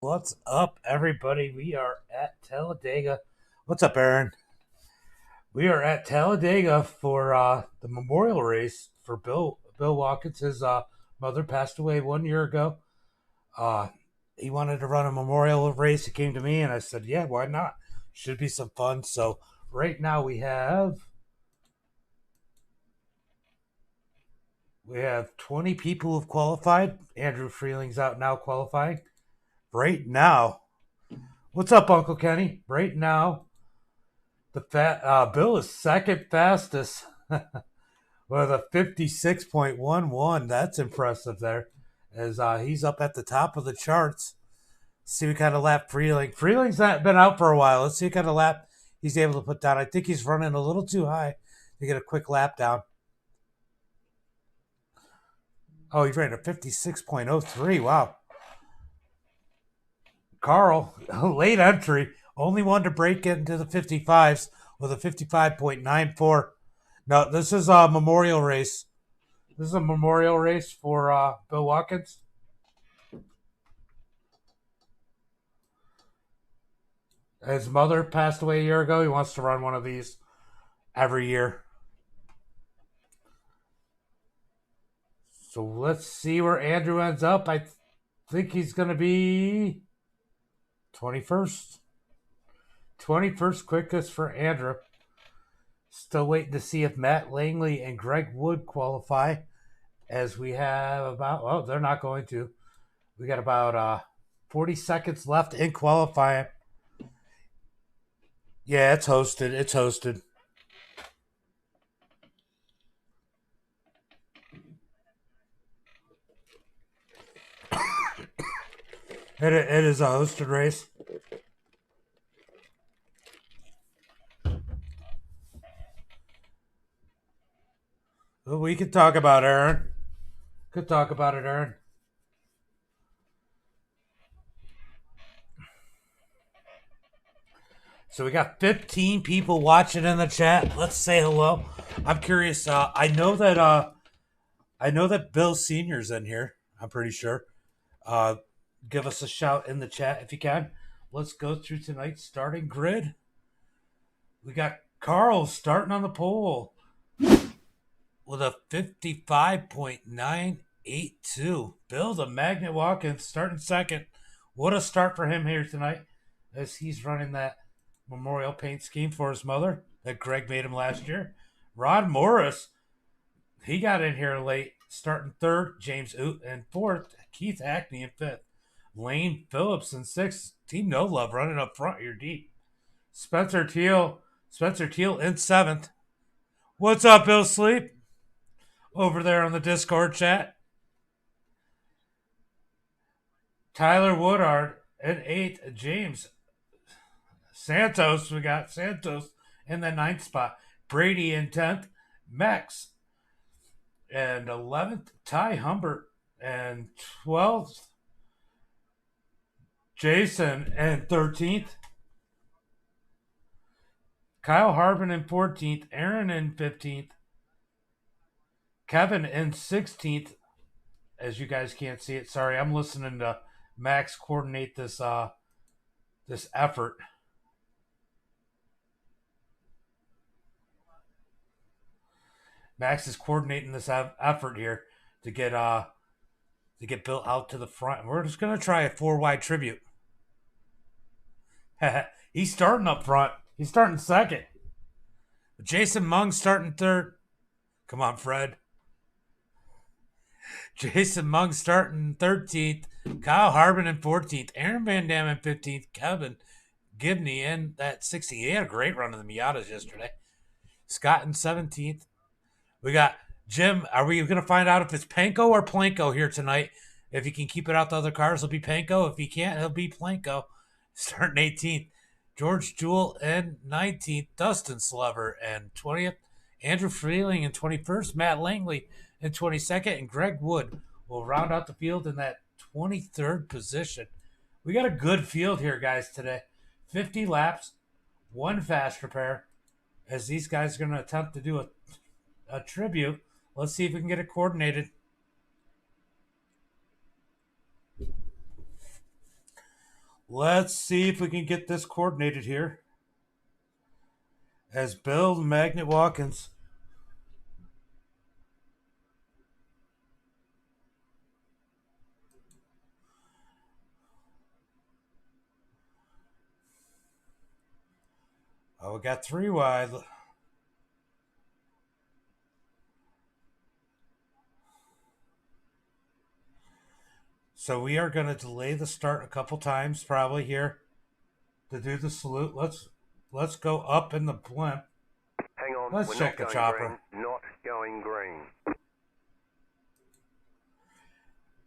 What's up, everybody? We are at Talladega. What's up, Aaron? We are at Talladega for the memorial race for Bill Watkins. His mother passed away 1 year ago. Uh, he wanted to run a memorial race. He came to me, and I said, "Yeah, why not? Should be some fun." So right now we have 20 people who've qualified. Andrew Freeling's out now qualifying. Right now, what's up, Uncle Kenny? Right now, Bill is second fastest with a 56.11. That's impressive there. As he's up at the top of the charts. See what kind of lap Freeling's not been out for a while. Let's see what kind of lap he's able to put down. I think he's running a little too high to get a quick lap down. Oh, he ran a 56.03. Wow. Carl, late entry, only one to break into the 55s with a 55.94. No, this is a memorial race. This is a memorial race for Bill Watkins. His mother passed away a year ago. He wants to run one of these every year. So let's see where Andrew ends up. I think he's going to be 21st. 21st quickest for Andrew. Still waiting to see if Matt Langley and Greg Wood qualify, as we have about, they're not going to. We got about 40 seconds left in qualifying. Yeah, it's hosted. It's hosted. It is a hosted race. We could talk about Aaron. Could talk about it, Aaron. So we got 15 people watching in the chat. Let's say hello. I'm curious. I know that Bill Senior's in here. I'm pretty sure. Give us a shout in the chat if you can. Let's go through tonight's starting grid. We got Carl starting on the pole with a 55.982. Bill the Magnet Watkins starting second. What a start for him here tonight, as he's running that memorial paint scheme for his mother that Greg made him last year. Rod Morris, he got in here late, starting third. James Oot in fourth. Keith Hackney in fifth. Lane Phillips in sixth. Team No Love running up front here deep. Spencer Teal in seventh. What's up, Bill Sleep? Over there on the Discord chat. Tyler Woodard in eighth. James Santos. We got Santos in the ninth spot. Brady in 10th. Mex and 11th. Ty Humbert and 12th. Jason and 13th. Kyle Harbin in 14th. Aaron in 15th. Kevin in 16th. As you guys can't see it, sorry, I'm listening to Max coordinate this effort. Max is coordinating this effort here to get Bill out to the front. And we're just gonna try a 4 wide tribute. He's starting up front. He's starting second. Jason Mung starting third. Come on, Fred. Jason Mung starting 13th. Kyle Harbin in 14th. Aaron Van Dam in 15th. Kevin Gibney in that 16th. He had a great run in the Miatas yesterday. Scott in 17th. We got Jim. Are we going to find out if it's Panko or Planko here tonight? If he can keep it out the other cars, he'll be Panko. If he can't, he'll be Planko. Starting 18th. George Jewell in 19th. Dustin Slover in 20th. Andrew Freeling in 21st. Matt Langley in 22nd. And Greg Wood will round out the field in that 23rd position. We got a good field here, guys, today. 50 laps, one fast repair, as these guys are going to attempt to do a tribute. Let's see if we can get it coordinated. Let's see if we can get this coordinated here. As Bill Magnet Watkins. Oh, we got 3 wide. So we are going to delay the start a couple times probably here to do the salute. Let's go up in the blimp. Hang on, let's check the chopper. Green, not going green.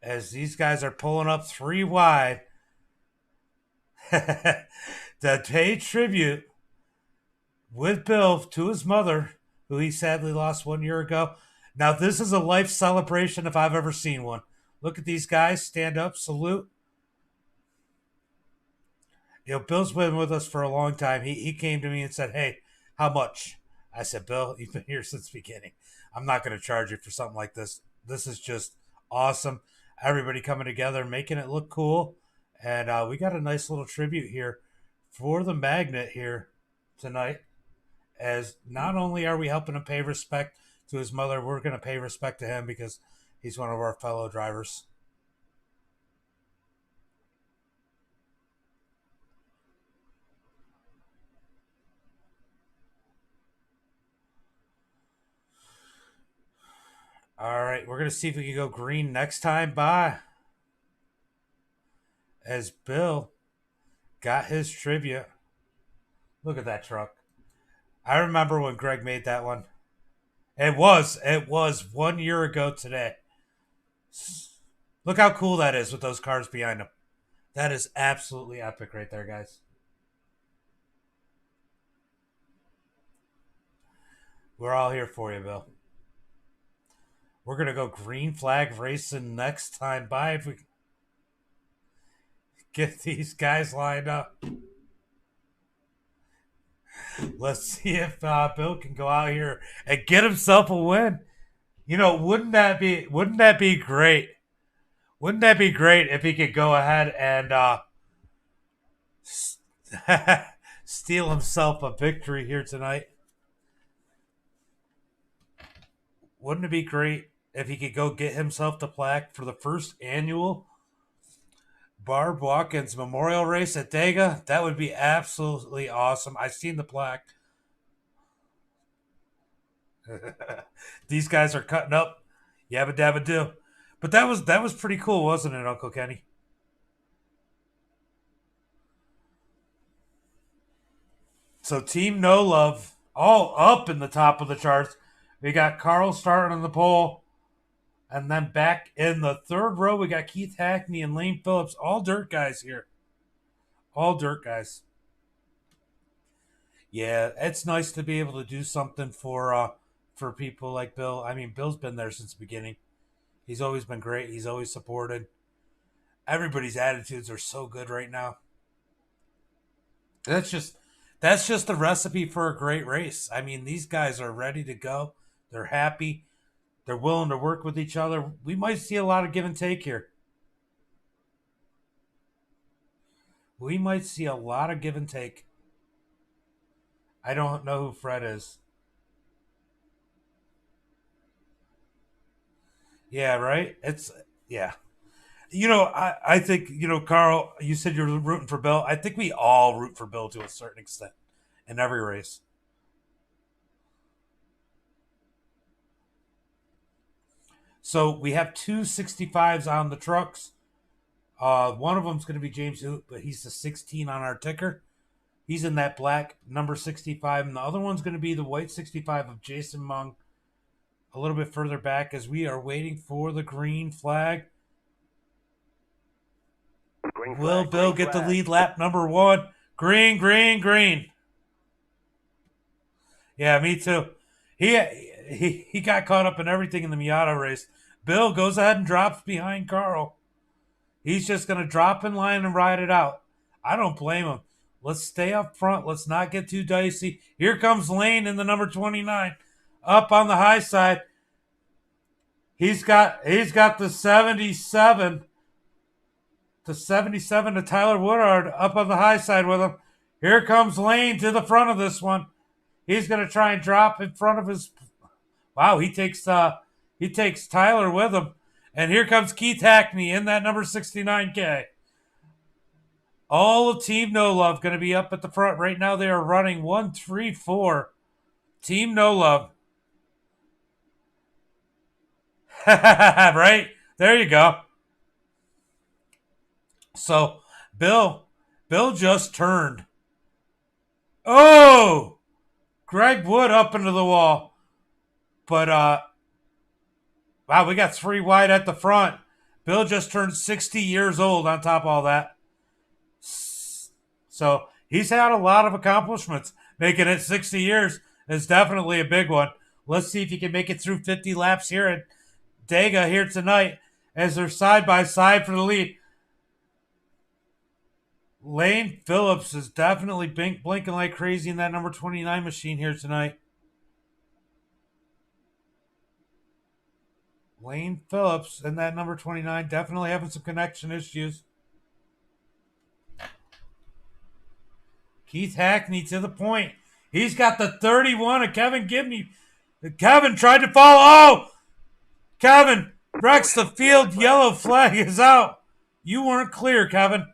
As these guys are pulling up 3 wide to pay tribute with Bill to his mother, who he sadly lost 1 year ago. Now, this is a life celebration if I've ever seen one. Look at these guys stand up, salute. You know, Bill's been with us for a long time. He came to me and said, hey, how much? I said, Bill, you've been here since the beginning. I'm not going to charge you for something like this. This is just awesome. Everybody coming together, making it look cool. And we got a nice little tribute here for the Magnet here tonight. As not only are we helping him pay respect to his mother, we're going to pay respect to him because he's one of our fellow drivers. All right, we're going to see if we can go green next time by. As Bill got his tribute. Look at that truck. I remember when Greg made that one. It was 1 year ago today. Look how cool that is with those cars behind him. That is absolutely epic right there, guys. We're all here for you, Bill. We're going to go green flag racing next time by if we get these guys lined up. Let's see if Bill can go out here and get himself a win. You know, wouldn't that be great? Wouldn't that be great if he could go ahead and steal himself a victory here tonight? Wouldn't it be great if he could go get himself the plaque for the first annual Barb Watkins Memorial Race at Dega? That would be absolutely awesome. I've seen the plaque. These guys are cutting up. Yabba dabba do. But that was pretty cool, wasn't it, Uncle Kenny? So Team No Love all up in the top of the charts. We got Carl starting on the pole. And then back in the third row, we got Keith Hackney and Lane Phillips. All dirt guys here. All dirt guys. Yeah, it's nice to be able to do something for people like Bill. I mean, Bill's been there since the beginning. He's always been great. He's always supported. Everybody's attitudes are so good right now. That's just the recipe for a great race. I mean, these guys are ready to go. They're happy. They're willing to work with each other. We might see a lot of give and take here. We might see a lot of give and take. I don't know who Fred is. Yeah, right? Yeah. You know, I think, you know, Carl, you said you're rooting for Bill. I think we all root for Bill to a certain extent in every race. So we have two 65s on the trucks. One of them's going to be James Hoot, but he's the 16 on our ticker. He's in that black number 65. And the other one's going to be the white 65 of Jason Mung a little bit further back as we are waiting for the green flag. Will Bill get the lead lap number 1? Green, green, green. Yeah, me too. He got caught up in everything in the Miata race. Bill goes ahead and drops behind Carl. He's just going to drop in line and ride it out. I don't blame him. Let's stay up front. Let's not get too dicey. Here comes Lane in the number 29. Up on the high side. He's got the 77. to 77 to Tyler Woodard up on the high side with him. Here comes Lane to the front of this one. He's going to try and drop in front of his. Wow, he takes Tyler with him. And here comes Keith Hackney in that number 69K. All of Team No Love going to be up at the front. Right now they are running 1, 3, 4. Team No Love. Right? There you go. So, Bill just turned. Oh! Greg Wood up into the wall. But, wow, we got 3 wide at the front. Bill just turned 60 years old on top of all that. So, he's had a lot of accomplishments. Making it 60 years is definitely a big one. Let's see if he can make it through 50 laps here at Dega here tonight as they're side by side for the lead. Lane Phillips is definitely blinking like crazy in that number 29 machine here tonight. Lane Phillips and that number 29 definitely having some connection issues. Keith Hackney to the point. He's got the 31 of Kevin Gibney. Kevin tried to follow. Oh! Kevin wrecks the field. Yellow flag is out. You weren't clear, Kevin.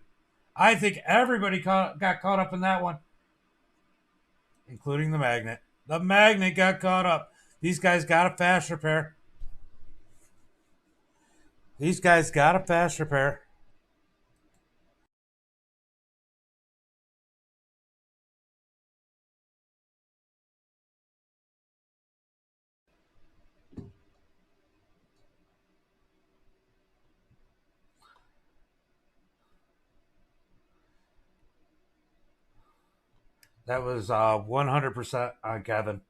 I think everybody got caught up in that one, including the Magnet. The Magnet got caught up. These guys got a fast repair. That was 100% on Kevin.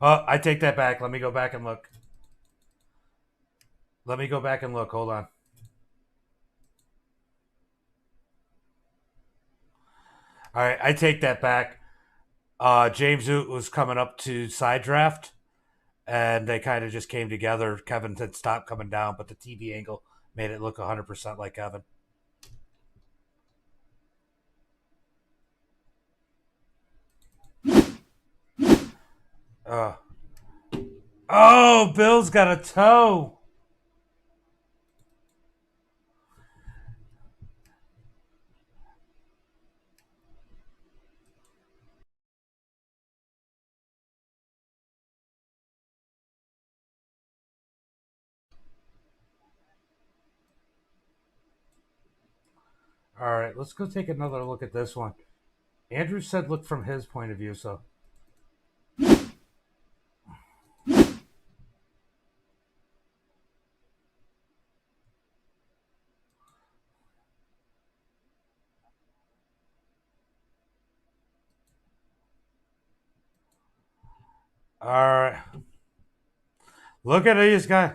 Oh, I take that back. Let me go back and look. Hold on. All right, I take that back. James Oot was coming up to side draft, and they kind of just came together. Kevin had stopped coming down, but the TV angle made it look 100% like Kevin. Oh, Bill's got a toe. All right, let's go take another look at this one. Andrew said look from his point of view, so. All right. Look at these guys.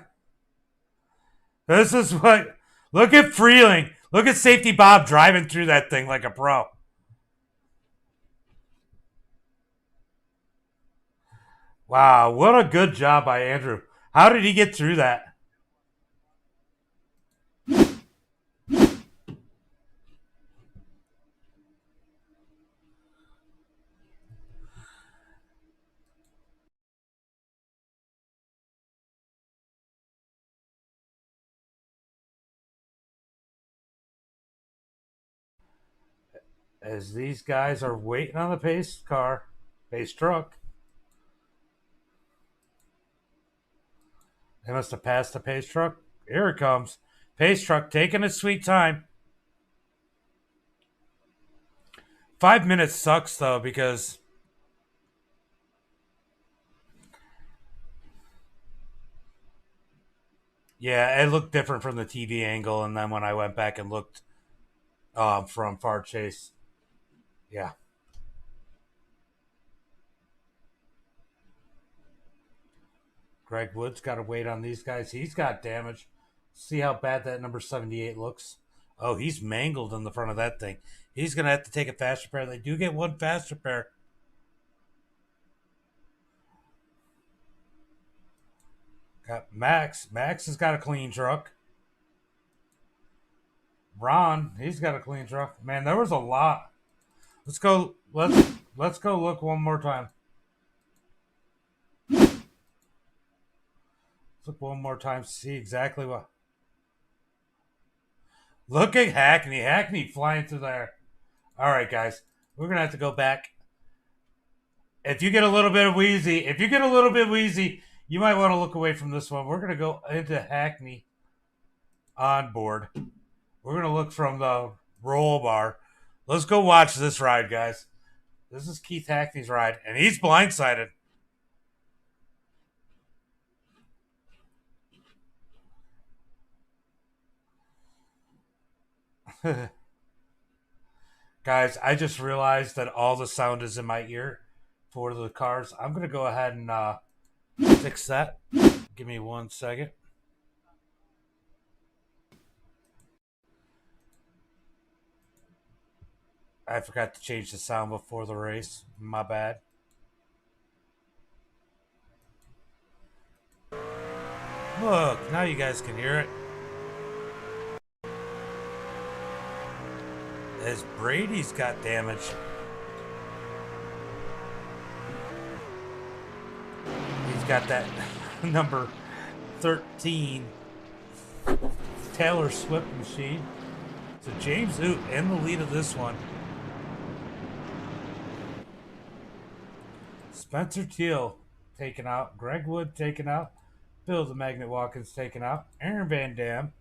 This is what. Look at Freeling. Look at Safety Bob driving through that thing like a pro. Wow, what a good job by Andrew. How did he get through that? As these guys are waiting on the pace truck. They must have passed the pace truck. Here it comes. Pace truck taking its sweet time. 5 minutes sucks, though, because yeah, it looked different from the TV angle, and then when I went back and looked from far chase, yeah. Greg Wood's got to wait on these guys. He's got damage. See how bad that number 78 looks? Oh, he's mangled in the front of that thing. He's going to have to take a fast repair. They do get one fast repair. Got Max. Max has got a clean truck. Ron, he's got a clean truck. Man, there was a lot. Let's go. Let's go look one more time. Let's look one more time to see exactly what. Look at Hackney. Hackney flying through there. All right, guys. We're going to have to go back. If you get a little bit wheezy, you might want to look away from this one. We're going to go into Hackney on board. We're going to look from the roll bar. Let's go watch this ride, guys. This is Keith Hackney's ride, and he's blindsided. Guys, I just realized that all the sound is in my ear for the cars. I'm going to go ahead and fix that. Give me 1 second. I forgot to change the sound before the race. My bad. Look, now you guys can hear it. As Brady's got damage. He's got that number 13 Taylor Swift machine. So James Oot in the lead of this one. Spencer Teal taken out. Greg Wood taken out. Bill the Magnet Watkins taken out. Aaron Van Dam,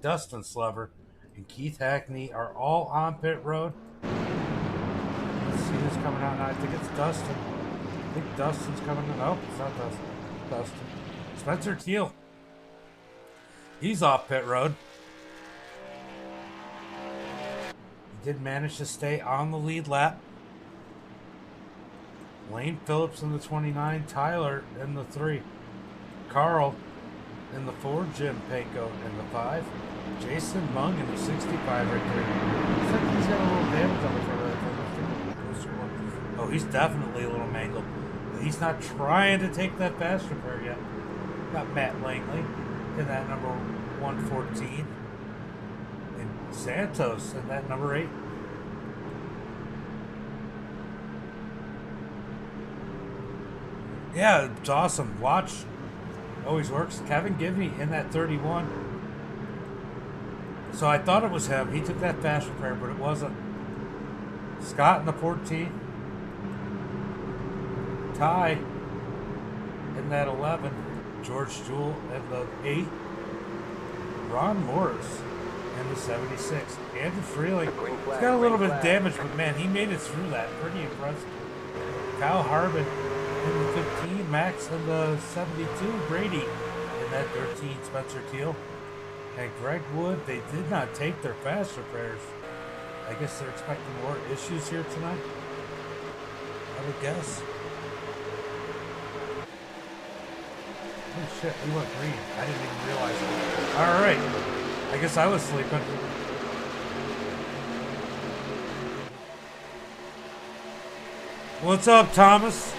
Dustin Slover, and Keith Hackney are all on pit road. Let's see who's coming out now. I think it's Dustin. I think Dustin's coming in. Oh, it's not Dustin. Dustin. Spencer Teal. He's off pit road. He did manage to stay on the lead lap. Lane Phillips in the 29, Tyler in the 3, Carl in the 4, Jim Panko in the 5, Jason Mung in the 65 right there. Looks like he's got a little damage on the front of that. Oh, he's definitely a little mangled. But he's not trying to take that fast repair yet. Got Matt Langley in that number 114, and Santos in that number 8. Yeah, it's awesome. Watch. Always works. Kevin Givney in that 31. So I thought it was him. He took that fast repair, but it wasn't. Scott in the 14. Ty in that 11. George Jewell in the 8. Ron Morris in the 76. Andrew Freeling. He's got a little bit of damage, but man, he made it through that. Pretty impressive. Kyle Harbin in the 15, Max in the 72, Brady in that 13, Spencer Teal, and Greg Wood. They did not take their fast repairs. I guess they're expecting more issues here tonight, I would guess. Oh shit, we went green. I didn't even realize it. Alright, I guess I was sleeping. What's up, Thomas?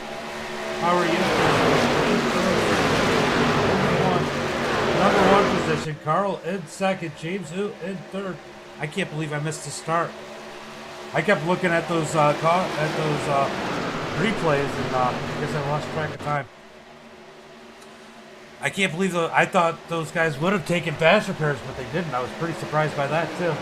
How are you? Number 1 position. Carl in 2nd. James Hoot in 3rd. I can't believe I missed the start. I kept looking at those replays, and I guess I lost track of time. I can't believe I thought those guys would have taken fast repairs, but they didn't. I was pretty surprised by that too.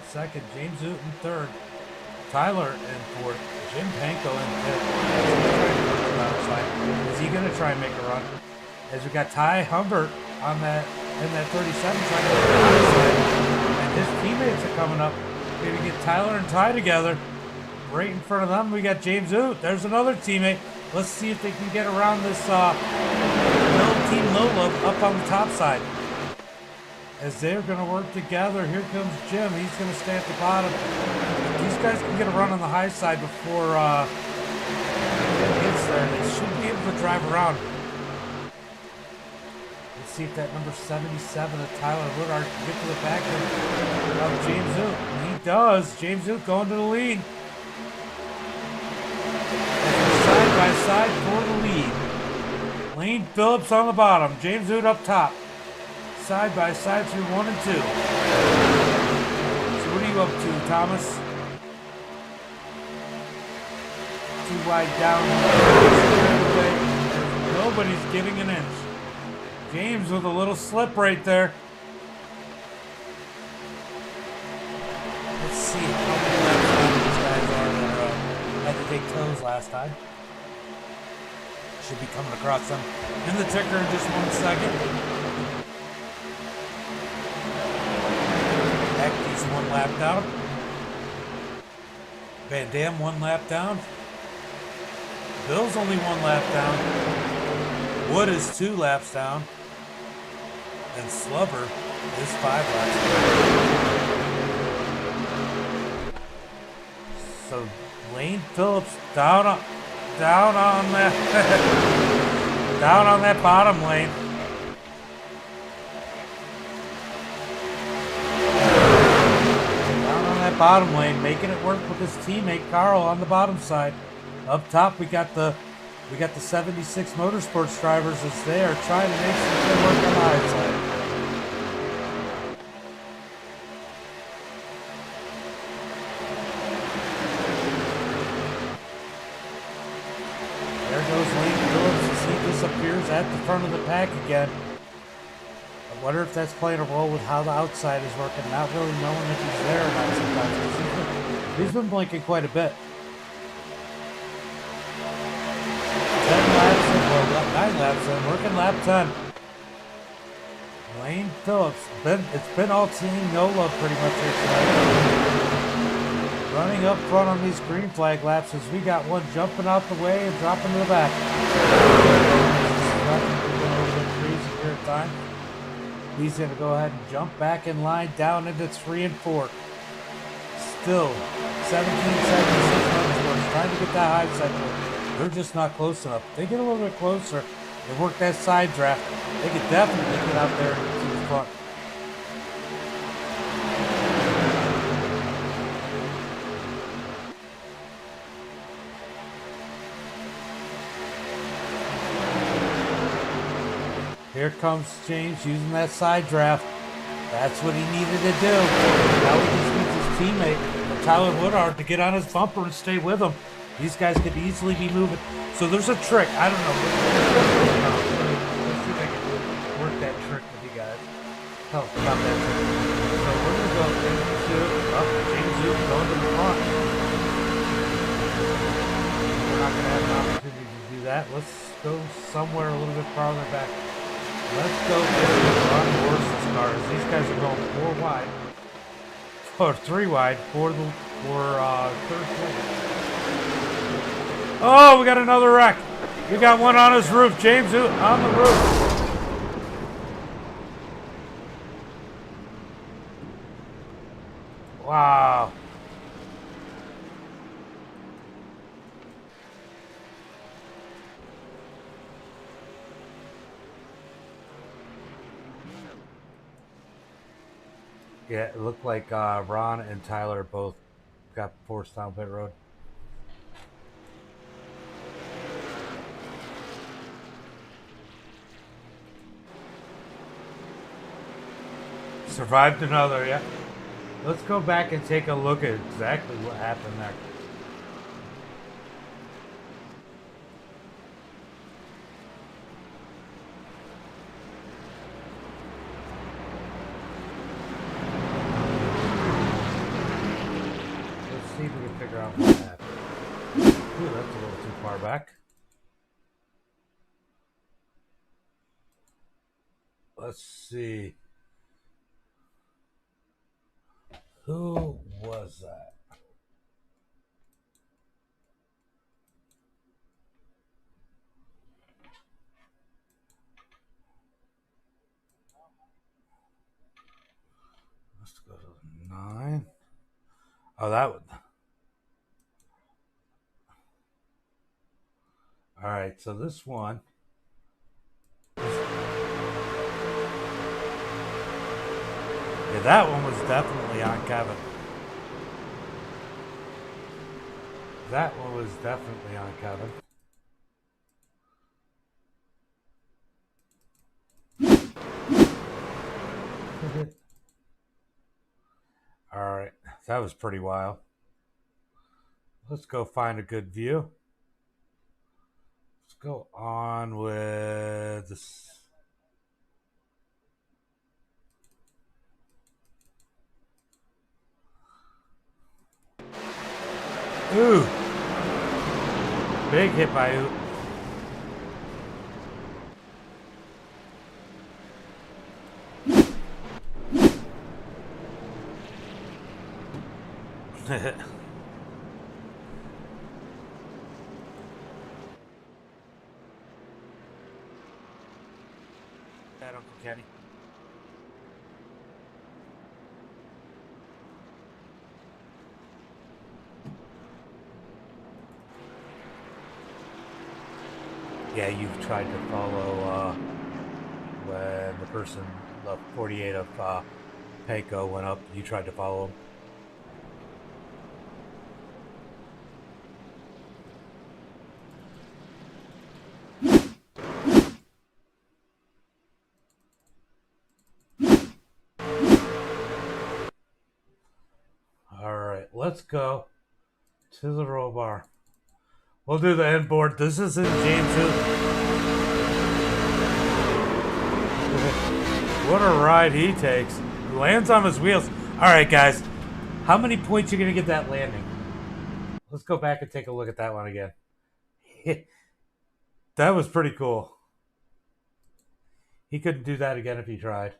Second, James Oot in 3rd, Tyler in 4th, Jim Panko in 5th. Is he going to try and make a run? As we got Ty Humbert on that in that 37 trying to make the outside, and his teammates are coming up. Maybe get Tyler and Ty together. Right in front of them, we got James Oot. There's another teammate. Let's see if they can get around this little Team Lola up on the top side. As they're going to work together, here comes Jim. He's going to stay at the bottom. These guys can get a run on the high side before it gets there. They should be able to drive around. Let's see if that number 77 of Tyler Woodard can get to the back of James Zook. He does. James Zook going to the lead. Side by side for the lead. Lane Phillips on the bottom. James Zook up top. Side by side through 1 and 2. So what are you up to, Thomas? Too wide down. Nobody's getting an inch. James with a little slip right there. Let's see how many laps these guys are that had to take toes last time. Should be coming across them in the ticker in just 1 second. He's 1 lap down. Van Dam 1 lap down. Bill's only 1 lap down. Wood is 2 laps down. And Slubber is 5 laps down. So Lane Phillips down on that down on that bottom lane. Down on that bottom lane, making it work with his teammate Carl on the bottom side. Up top we got the 76 Motorsports drivers as they are trying to make some good work on the high side. There goes Lane Phillips as he disappears at the front of the pack again. I wonder if that's playing a role with how the outside is working, not really knowing if he's there or not sometimes. He's been blinking quite a bit. 9 laps in, working lap 10. Lane Phillips, it's been all team, no love pretty much here tonight. Running up front on these green flag laps as we got one jumping out the way and dropping to the back. Crazy here at time. He's going to go ahead and jump back in line down into 3 and 4. Still, 1776 Motorsports trying to get that high side. They're just not close enough. They get a little bit closer and work that side draft. They could definitely get out there to the front. Here comes James using that side draft. That's what he needed to do. Now he just needs his teammate, Tyler Woodard, to get on his bumper and stay with him. These guys could easily be moving. So there's a trick. I don't know. Let's see if I can work that trick with you guys. Tell us about that trick. So we're going to go James Zook going to the front. We're not going to have an opportunity to do that. Let's go somewhere a little bit farther back. Let's go get the front horses cars. These guys are going 4 wide. Or 3 wide for third place. Oh, we got another wreck. We got one on his roof. James on the roof. Wow. Yeah, it looked like Ron and Tyler both got forced down pit road. Survived another, yeah. Let's go back and take a look at exactly what happened there. Let's see if we can figure out what happened. Ooh, that's a little too far back. Let's see. Who was that? Let's go to 9. Oh, that would. All right, so this one. Yeah, that one was definitely on Kevin. That one was definitely on Kevin. All right, that was pretty wild. Let's go find a good view. Let's go on with this. Ooh. Big hit by Oot. That Uncle Kenny. Yeah, you've tried to follow when the person, the 48 of Payco went up. You tried to follow him. All right, let's go to the roll bar. We'll do the end board. This is in James Hood. What a ride he takes. Lands on his wheels. All right, guys. How many points you going to get that landing? Let's go back and take a look at that one again. That was pretty cool. He couldn't do that again if he tried.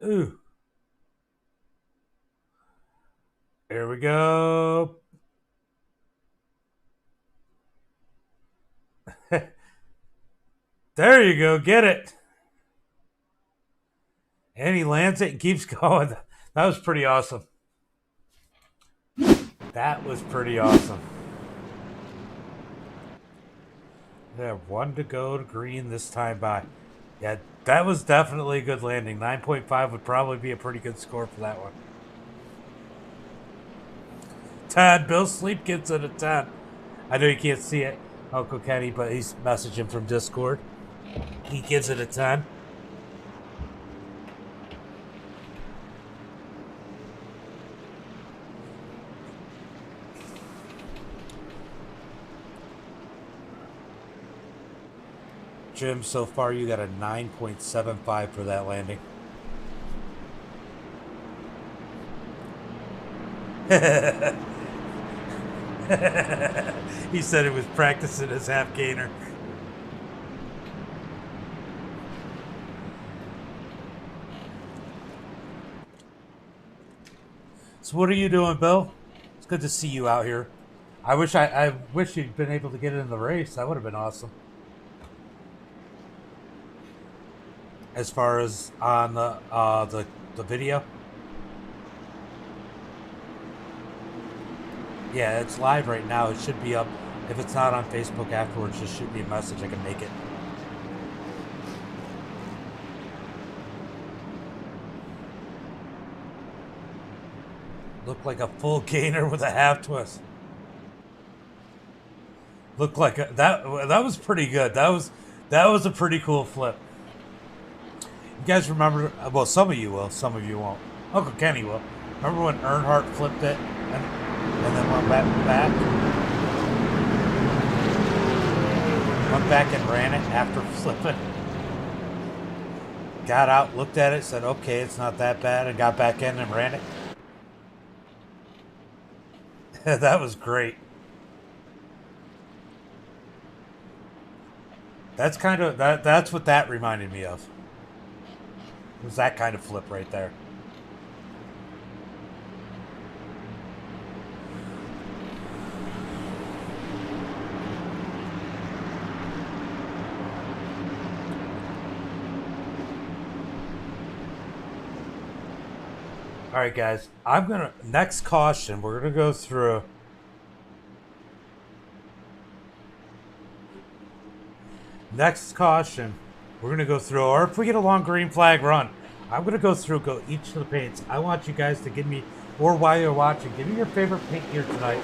Ooh. Here we go. There you go. Get it. And he lands it and keeps going. That was pretty awesome. That was pretty awesome. We have one to go to green this time by. Yeah, that was definitely a good landing. 9.5 would probably be a pretty good score for that one. 10. Bill Sleep gets it a 10. I know you can't see it, Uncle Kenny, but he's messaging from Discord. He gives it a 10. Jim, so far you got a 9.75 for that landing. He said he was practicing his half gainer. So what are you doing, Bill? It's good to see you out here. I wish you'd been able to get in the race. That would have been awesome. As far as on the video. Yeah, it's live right now. It should be up. If it's not on Facebook afterwards, just shoot me a message. I can make it. Looked like a full gainer with a half twist. Looked like that was pretty good. That was a pretty cool flip. You guys remember? Well, some of you will. Some of you won't. Uncle Kenny will. Remember when Earnhardt flipped it and then went back? Went back and ran it after flipping. Got out, looked at it, said, okay, it's not that bad, and got back in and ran it. That was great. That's kind of that's what that reminded me of. It was that kind of flip right there. All right, guys. Next caution, we're gonna go through. Next caution, we're going to go through, or if we get a long green flag run, I'm going to go through, go each of the paints. I want you guys to give me, or while you're watching, give me your favorite paint here tonight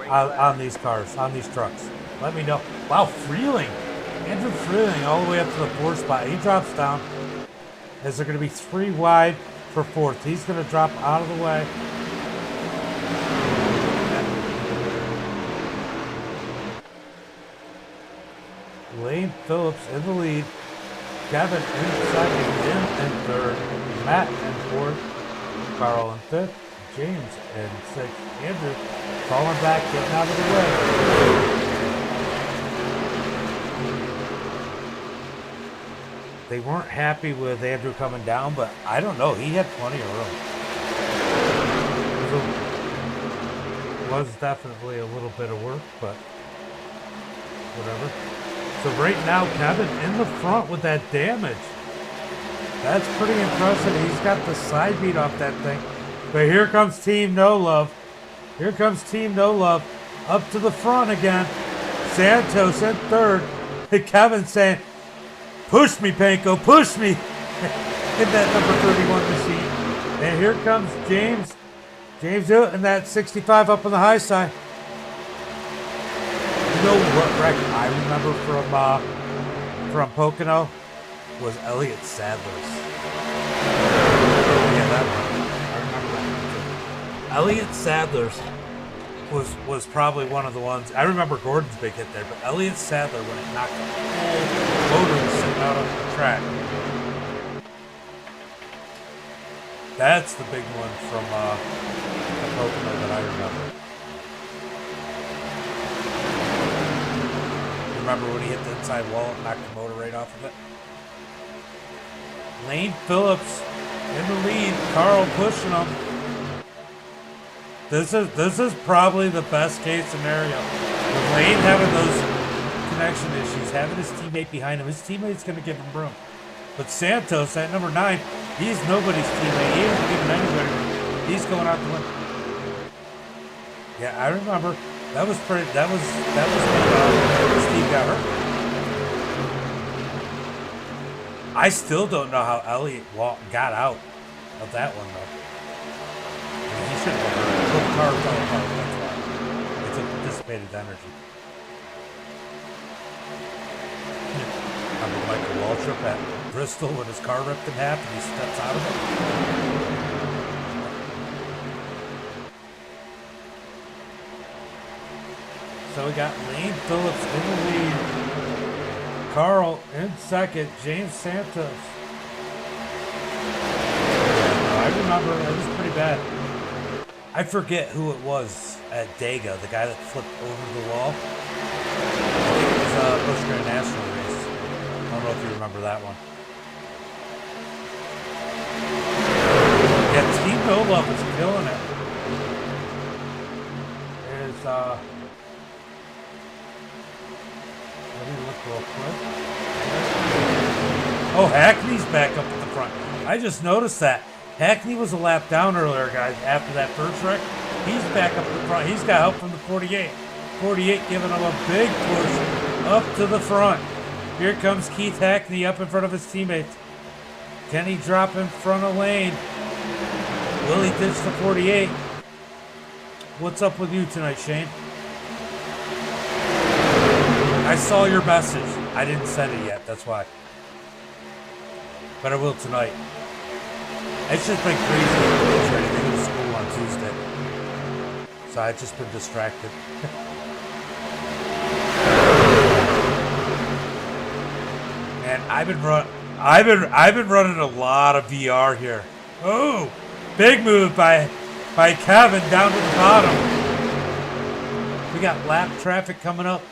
on these cars, on these trucks. Let me know. Wow, Freeling. Andrew Freeling all the way up to the 4th spot. He drops down as they're going to be 3 wide for 4th. He's going to drop out of the way. Lane Phillips in the lead. Kevin in second, Jim in third, Matt in fourth, Carl in fifth, James in sixth, Andrew falling back, getting out of the way. They weren't happy with Andrew coming down, but I don't know. He had plenty of room. It was definitely a little bit of work, but whatever. So right now, Kevin in the front with that damage. That's pretty impressive. He's got the side beat off that thing. But here comes Team No Love. Here comes Team No Love up to the front again. Santos in third. Kevin saying, push me, Panko, push me. In that number 31 machine. And here comes James. James in that 65 up on the high side. You know what record I remember from Pocono was Elliott Sadler's. Yeah, that one. I remember that one too. Elliott Sadler's was probably one of the ones. I remember Gordon's big hit there, but Elliott Sadler when it knocked the whole motor was sitting out on the track. That's the big one from Pocono that I remember. Remember when he hit the inside wall and knocked the motor right off of it? Lane Phillips in the lead. Carl pushing him. This is probably the best case scenario. With Lane having those connection issues, having his teammate behind him, his teammate's going to give him room. But Santos at number 9, he's nobody's teammate. He isn't giving anybody room. He's going out to win. Yeah, I remember. That was when Steve got hurt. I still don't know how Elliott got out of that one though. I mean, he should have been hurt. The car fell apart. That's why. It took dissipated energy. Remember Michael Waltrip at Bristol when his car ripped in half and he steps out of it? So we got Lane Phillips in the lead. Carl in second. James Santos. I remember it was pretty bad. I forget who it was at Dega, the guy that flipped over the wall. I think it was a Busch Grand National race. I don't know if you remember that one. Yeah, Team No Love is killing it. There's real quick. Oh, Hackney's back up at the front. I just noticed that. Hackney was a lap down earlier, guys, after that first wreck. He's back up at the front. He's got help from the 48. 48 giving him a big push up to the front. Here comes Keith Hackney up in front of his teammates. Can he drop in front of Lane? Will he ditch the 48? What's up with you tonight, Shane? I saw your message. I didn't send it yet, that's why. But I will tonight. It's just been crazy. It's ready to go to school on Tuesday. So I've just been distracted. And I've been running a lot of VR here. Oh, big move by Kevin down to the bottom. We got lap traffic coming up.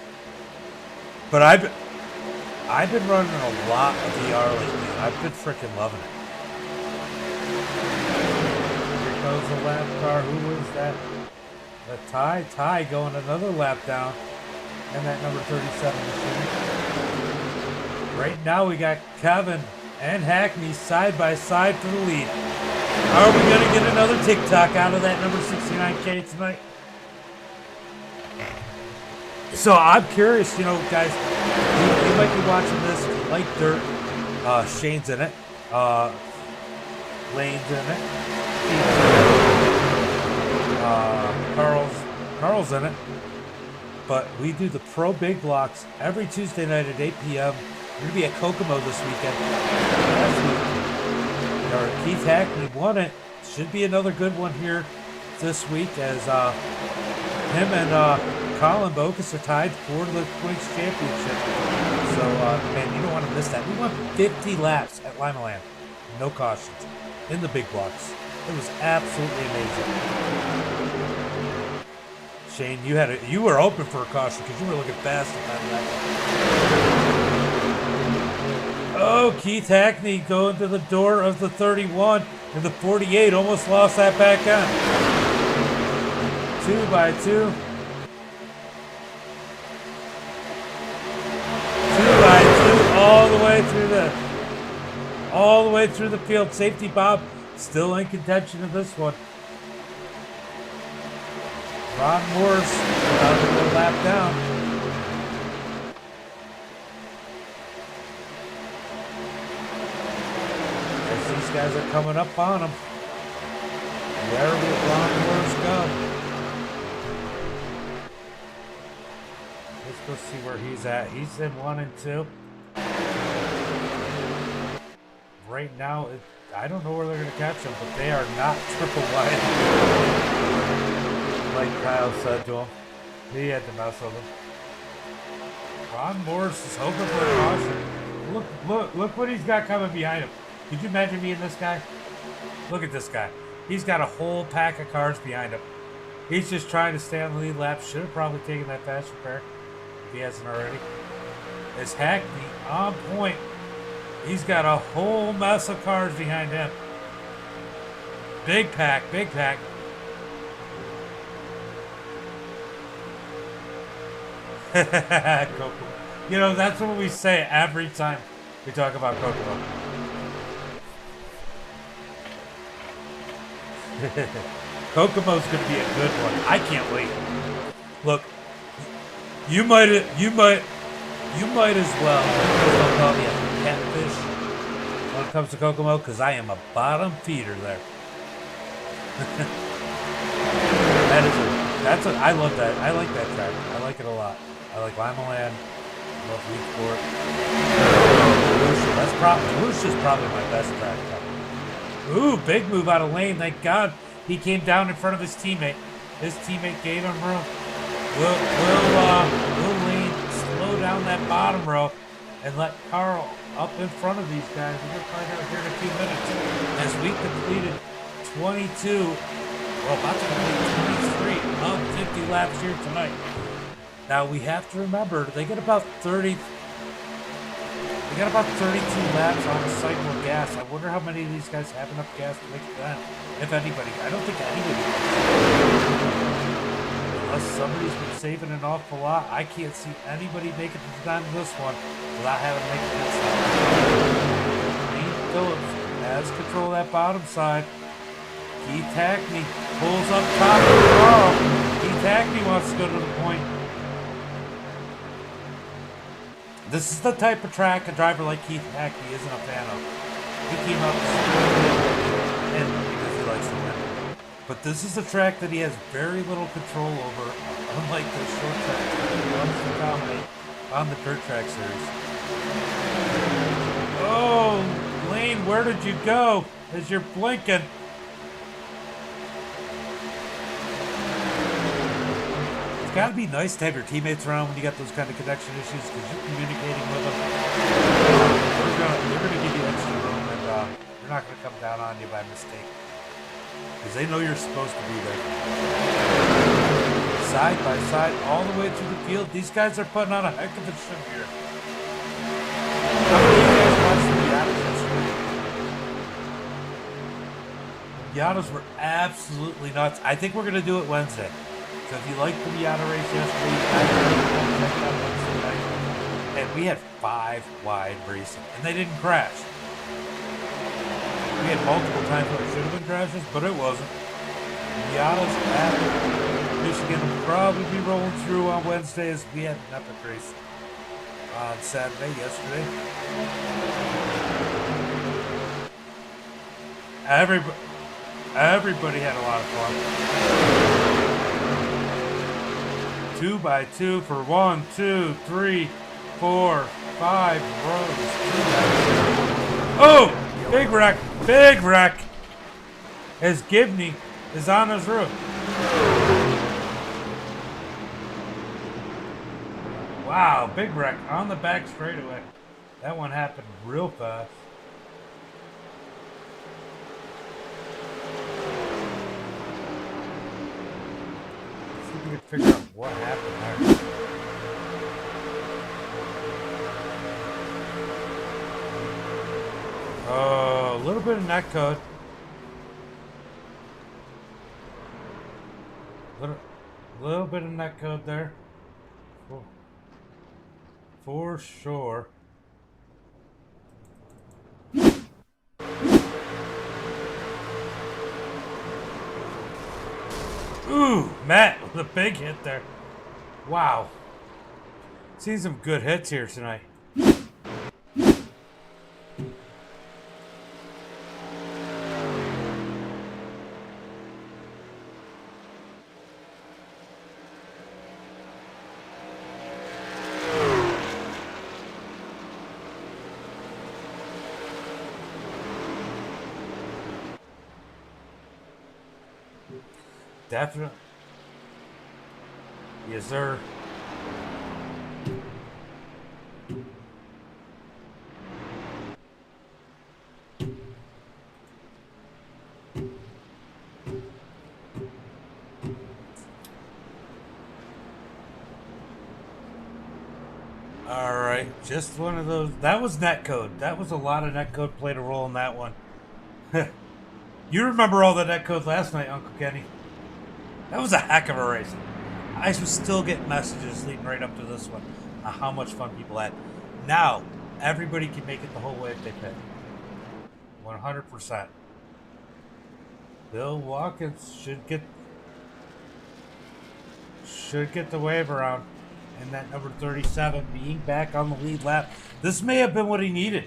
But I've been running a lot of VR lately, and I've been freaking loving it. Here goes the lap car. Who was that? The Ty going another lap down, and that number 37 machine. Right now we got Kevin and Hackney side by side for the lead. Are we going to get another TikTok out of that number 69K tonight? So I'm curious, you know, guys, you might be watching this light dirt. Shane's in it. Lane's in it. Carl's in it. But we do the pro big blocks every Tuesday night at 8 p.m. We're going to be at Kokomo this weekend. Last week, Keith Hackney won it. Should be another good one here this week as him and Colin Bokus are tied for the points championship. So, man, you don't want to miss that. We went 50 laps at Lima Land. No cautions in the big blocks. It was absolutely amazing. Shane, you were open for a caution because you were looking fast at that. Oh, Keith Hackney going to the door of the 31 and the 48 almost lost that back end. 2 by 2. 2 by 2 all the way through the field. Safety Bob still in contention of this one. Ron Moore's about to go lap down. As these guys are coming up on him. Where will Ron Moore's go? Let's go see where he's at. He's in 1 and 2. Right now, I don't know where they're going to catch him, but they are not triple wide. Like Kyle said to him, he had to mess with him. Ron Morris is hoping for a caution. Look what he's got coming behind him. Could you imagine being this guy? Look at this guy. He's got a whole pack of cars behind him. He's just trying to stay on the lead lap. Should have probably taken that fast repair if he hasn't already. Is Hackney on point? He's got a whole mess of cars behind him. Big pack, big pack. Kokomo. You know, that's what we say every time we talk about Kokomo. Kokomo's going to be a good one. I can't wait. Look, you might as well call me a catfish when it comes to Kokomo because I am a bottom feeder there. I love that. I like that track. I like it a lot. I like Lima Land. I love Leadsport. Volusia's probably my best track. Ooh, big move out of lane. Thank God he came down in front of his teammate. His teammate gave him room. Will Lane slow down that bottom row and let Carl up in front of these guys? We're going to find out here in a few minutes. As we completed 22, well, about to complete 23 of 50 laps here tonight. Now we have to remember they get about 32 laps on a cycle of gas. I wonder how many of these guys have enough gas to make it that. If anybody, I don't think anybody does. Unless somebody's been saving an awful lot, I can't see anybody making it down to this one without having to make it this side. Dean Phillips has control of that bottom side. Keith Hackney pulls up top of the ball. Keith Hackney wants to go to the point. This is the type of track a driver like Keith Hackney isn't a fan of. He came up and because he likes to win. But this is a track that he has very little control over, unlike the short tracks that he loves to dominate on the dirt track series. Oh, Lane, where did you go? As you're blinking. Gotta be nice to have your teammates around when you got those kind of connection issues because you're communicating with them. They're gonna give you extra room and they're not gonna come down on you by mistake because they know you're supposed to be there. Side by side, all the way through the field. These guys are putting on a heck of a show here. How many of you guys watched the Miatas yesterday? The Miatas were absolutely nuts. I think we're gonna do it Wednesday. So if you liked the Miata race yesterday, check it out Wednesday night. And we had 5 wide racing, and they didn't crash. We had multiple times where it should have been crashes, but it wasn't. Miatas at Michigan will probably be rolling through on Wednesday as we had an epic race. on Saturday, yesterday. Everybody had a lot of fun. 2 by 2 for 1, 2, 3, 4, 5 rows. Oh! Big wreck! Big wreck! As Gibney is on his roof. Wow, big wreck on the back straightaway. That one happened real fast. Let's see if we can figure out what happened there. Oh, a little bit of netcode. Little bit of netcode there. For sure. Ooh, Matt with a big hit there. Wow. Seen some good hits here tonight. Definitely. Yes, sir. All right, just one of those. That was netcode. That was a lot of netcode played a role in that one. You remember all the netcode last night, Uncle Kenny? That was a heck of a race. I was still getting messages leading right up to this one on how much fun people had. Now, everybody can make it the whole way if they pick. 100%. Bill Watkins should get the wave around. And that number 37 being back on the lead lap. This may have been what he needed.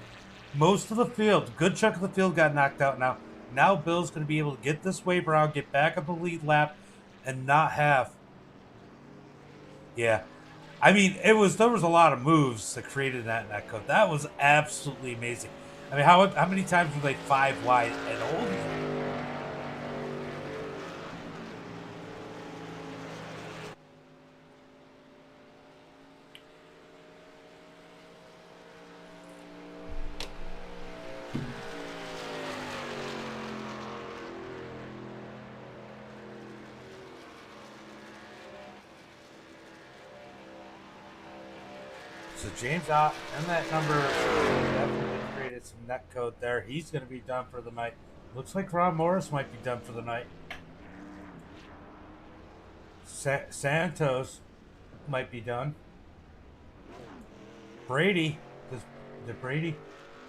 Most of the field, good chunk of the field got knocked out now. Now Bill's going to be able to get this wave around, get back on the lead lap, and not have. Yeah. I mean, there was a lot of moves that created that netcode. That was absolutely amazing. I mean, how many times were they 5 wide and holding? So James out and that number definitely created some netcode there. He's going to be done for the night. Looks like Ron Morris might be done for the night. Santos might be done. Brady, did Brady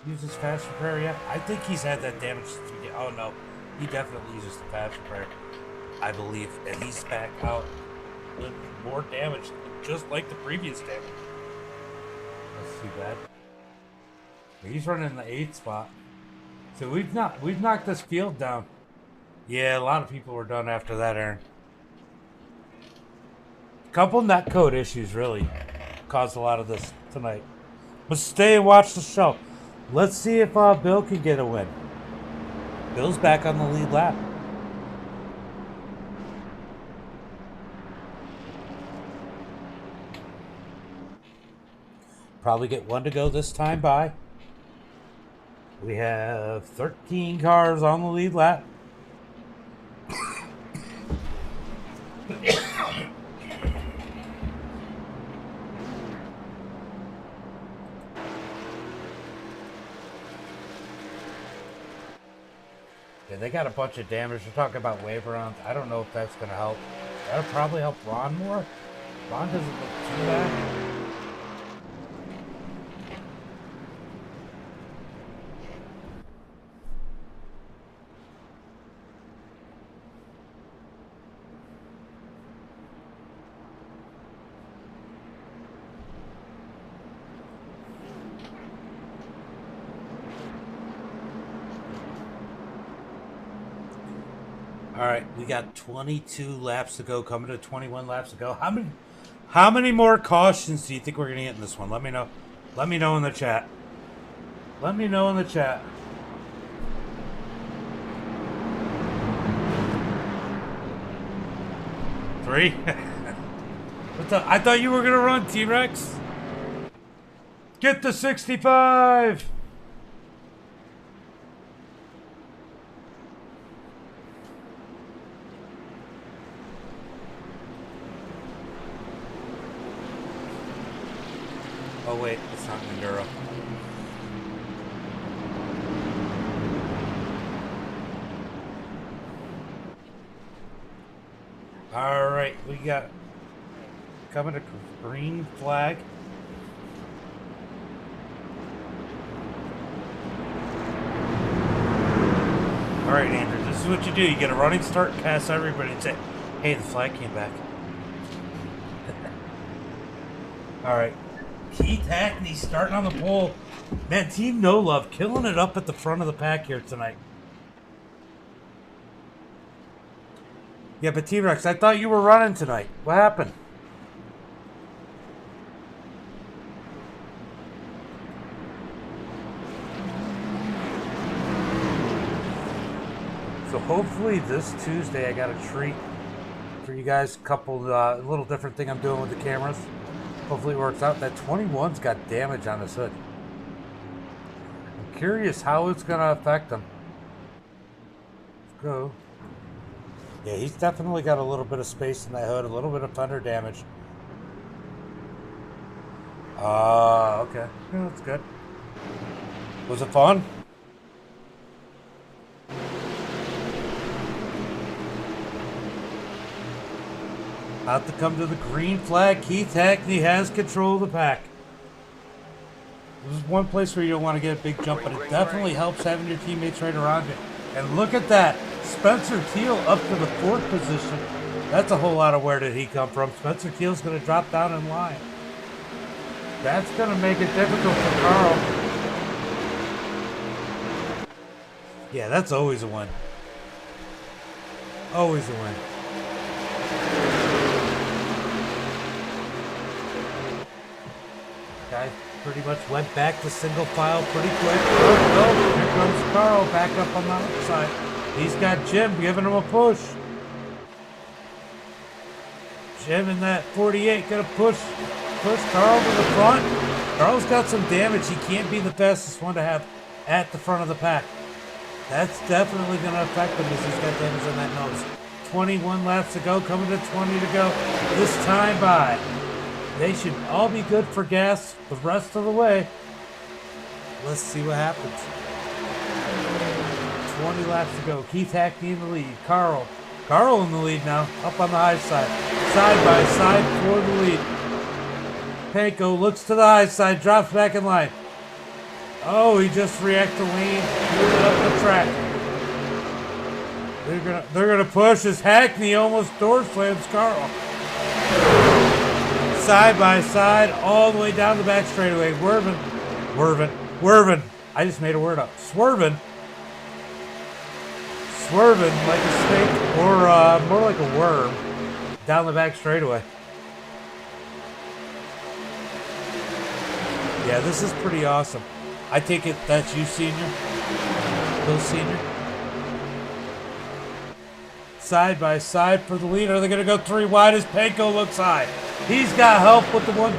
use his fast repair yet? I think he's had that damage since we get. Oh no, he definitely uses the fast repair, I believe, and he's back out with more damage, just like the previous damage. That's too bad. He's running the 8th spot, so we've knocked this field down. Yeah, a lot of people were done after that, Aaron. Couple netcode issues really caused a lot of this tonight. But stay and watch the show. Let's see if Bill can get a win. Bill's back on the lead lap. Probably get one to go this time by. We have 13 cars on the lead lap. Yeah, they got a bunch of damage. They're talking about wave rounds. I don't know if that's going to help. That'll probably help Ron more. Ron doesn't look too bad. All right, we got 22 laps to go, coming to 21 laps to go. How many more cautions do you think we're gonna get in this one? Let me know. Let me know in the chat. Let me know in the chat. Three? I thought you were gonna run, T-Rex. Get the 65! Oh wait, it's not Enduro. Alright, we got coming to green flag. Alright, Andrew, this is what you do. You get a running start, pass everybody, and say, hey, the flag came back. Alright. Keith Hackney starting on the pole. Man, Team No Love killing it up at the front of the pack here tonight. Yeah, but T-Rex, I thought you were running tonight. What happened? So hopefully this Tuesday I got a treat for you guys. A couple little different thing I'm doing with the cameras. Hopefully it works out. That 21's got damage on his hood. I'm curious how it's going to affect him. Let's go. Yeah, he's definitely got a little bit of space in that hood, a little bit of fender damage. Okay. Yeah, that's good. Was it fun? About to come to the green flag. Keith Hackney has control of the pack. This is one place where you don't want to get a big jump, but it definitely helps having your teammates right around you. And look at that. Spencer Teal up to the 4th position. That's a whole lot of where did he come from. Spencer Teal's going to drop down in line. That's going to make it difficult for Carl. Yeah, that's always a win. Always a win. Guy pretty much went back to single file pretty quick. Oh, here comes Carl back up on the outside. He's got Jim giving him a push. Jim in that 48 gonna push Carl to the front. Carl's got some damage. He can't be the fastest one to have at the front of the pack. That's definitely gonna affect him as he's got damage on that nose. 21 laps to go, coming to 20 to go. This time by. They should all be good for gas the rest of the way. Let's see what happens. 20 laps to go. Keith Hackney in the lead. Carl in the lead now. Up on the high side. Side by side for the lead. Panko looks to the high side. Drops back in line. Oh, he just reacted to lean. Moving up the track. They're gonna push as Hackney almost door slams Carl. Side by side, all the way down the back straightaway. Swerving. I just made a word up. Swerving like a snake, or more like a worm, down the back straightaway. Yeah, this is pretty awesome. I take it that's you, Senior. Bill Senior. Side by side for the lead. Are they going to go 3 wide as Panko looks high? He's got help with the one.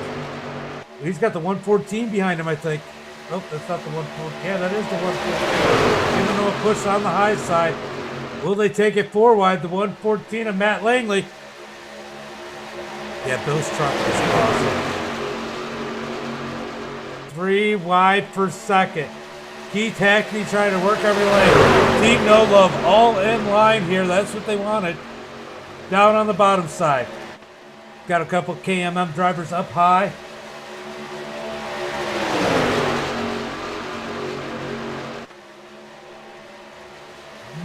He's got the 114 behind him, I think. Nope, that's not the 114. Yeah, that is the 114. Giving him a push on the high side. Will they take it 4 wide? The 114 of Matt Langley. Yeah, Bill's truck is awesome. 3 wide for second. Keith Hackney trying to work every lane. Team No Love all in line here. That's what they wanted. Down on the bottom side. Got a couple KMM drivers up high.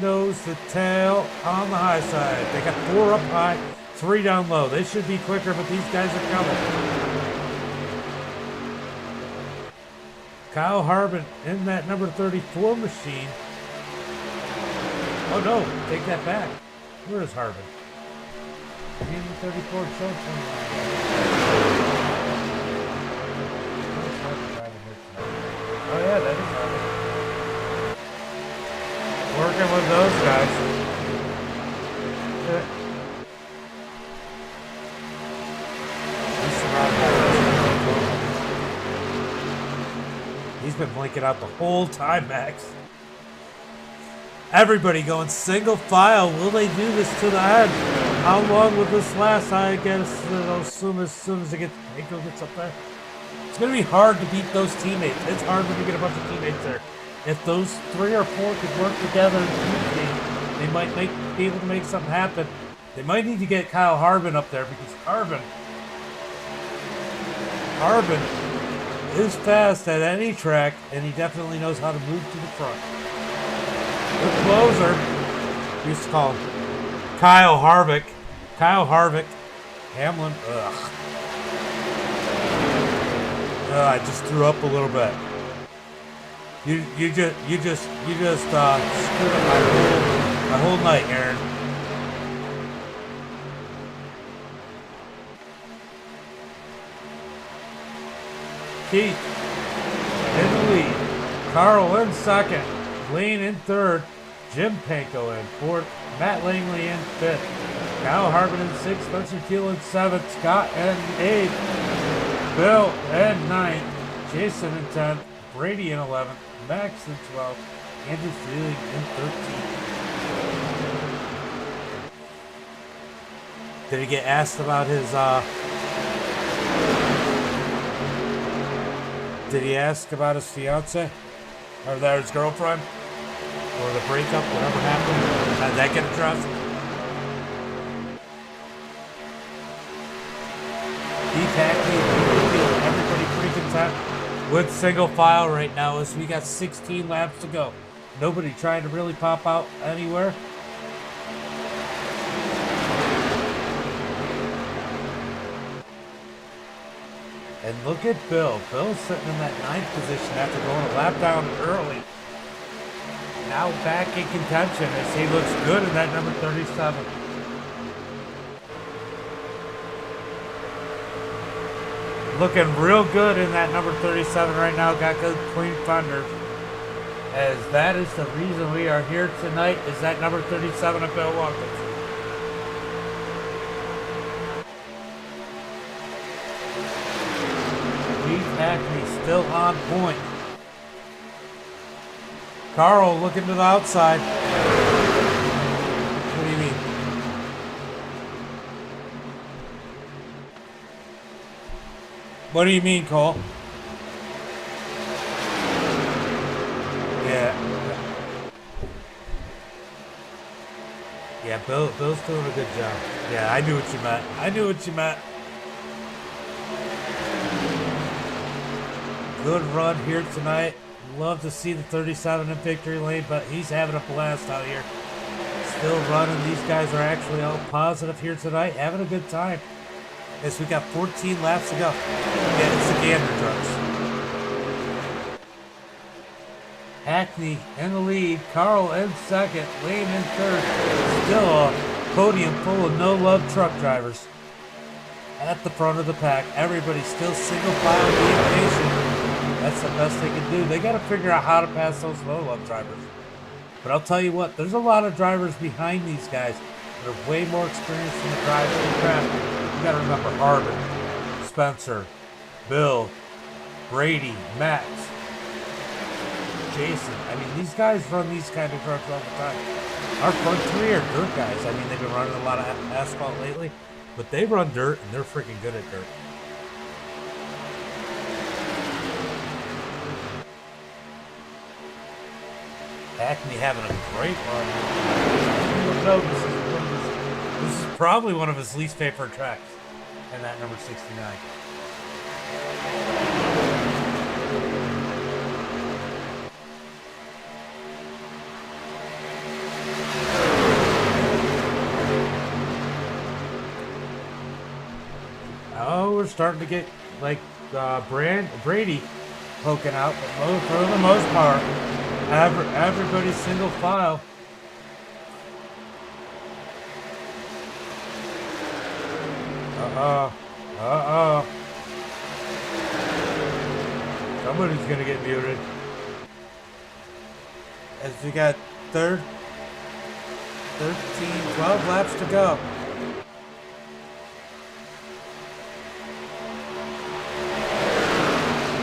Nose to tail on the high side. They got 4 up high, 3 down low. They should be quicker, but these guys are coming. Kyle Harbin in that number 34 machine. Oh no, take that back. Where is Harbin? 34 show 29. Oh yeah, that is Harbin. Working with those guys. He's been blinking out the whole time, Max. Everybody going single file. Will they do this to the end? How long will this last? I guess as soon as it gets Nico gets up there. It's gonna be hard to beat those teammates. It's hard when you get a bunch of teammates there. If those 3 or 4 could work together, they might be able to make something happen. They might need to get Kyle Harbin up there because Harbin is fast at any track, and he definitely knows how to move to the front. The closer, we used to call him Kyle Harvick. Hamlin, I just threw up a little bit. You just screwed up my whole night, Aaron. Keith in the lead. Carl in second. Lane in third. Jim Panko in fourth. Matt Langley in fifth. Kyle Harbin in sixth. Spencer Keel in seventh. Scott in eighth. Bill in ninth. Jason in 10th. Brady in 11th. Max in 12th. Andrew Freeling in 13th. Did he get asked about his Did he ask about his fiance? Or his girlfriend? Or the breakup, whatever happened? How did that get addressed? Everybody pretty content with single file right now as we got 16 laps to go. Nobody trying to really pop out anywhere. And look at Bill. Bill's sitting in that 9th position after going a lap down early. Now back in contention as he looks good in that number 37. Looking real good in that number 37 right now. Got good clean thunder. As that is the reason we are here tonight, is that number 37 of Bill Watkins. Hackney still on point. Carl looking to the outside. What do you mean? What do you mean, Cole? Yeah. Yeah, Bill's doing a good job. Yeah, I knew what you meant. Good run here tonight. Love to see the 37 in victory lane, but he's having a blast out here. Still running. These guys are actually all positive here tonight, having a good time. As we got 14 laps to go. Yeah, it's the Gander trucks. Hackney in the lead. Carl in second. Lane in third. Still a podium full of no-love truck drivers. At the front of the pack. Everybody still single file being patient. That's the best they can do. They got to figure out how to pass those low-love drivers. But I'll tell you what, there's a lot of drivers behind these guys that are way more experienced in the driving and traffic. You got to remember Harbin, Spencer, Bill, Brady, Max, Jason. I mean, these guys run these kind of trucks all the time. Our front three are dirt guys. I mean, they've been running a lot of asphalt lately, but they run dirt and they're freaking good at dirt. Hackney having a great run. This is probably one of his least favorite tracks in that number 69. Oh, we're starting to get like Brady poking out, but for the most part, everybody's single file. Uh-oh. Uh-oh. Somebody's going to get muted. As we got 12 laps to go.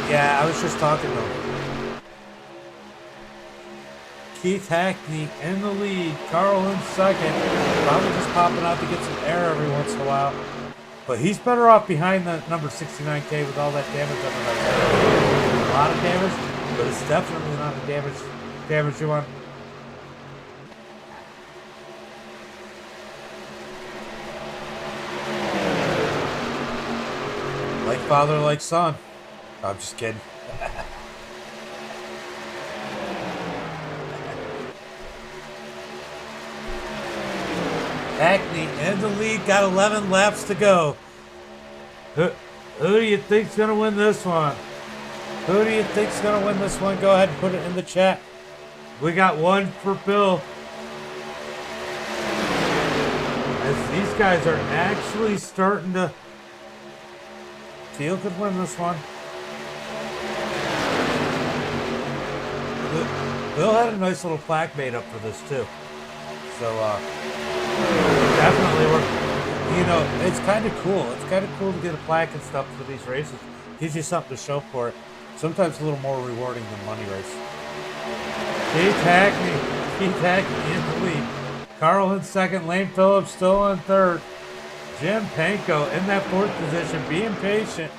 Yeah, I was just talking to him. Keith Hackney in the lead. Carl in second. Probably just popping out to get some air every once in a while. But he's better off behind the number 69K with all that damage on the right side. A lot of damage, but it's definitely not the damage you want. Like father, like son. I'm just kidding. Hackney in the lead, got 11 laps to go. Who do you think's gonna win this one? Who do you think's gonna win this one? Go ahead and put it in the chat. We got one for Bill. As these guys are actually starting to feel could win this one. Bill had a nice little plaque made up for this too. So definitely it's kind of cool. It's kind of cool to get a plaque and stuff for these races. Gives you something to show for it. Sometimes a little more rewarding than money race. Keith Hackney in the lead. Carl in second. Lane Phillips still in third. Jim Panko in that fourth position, being patient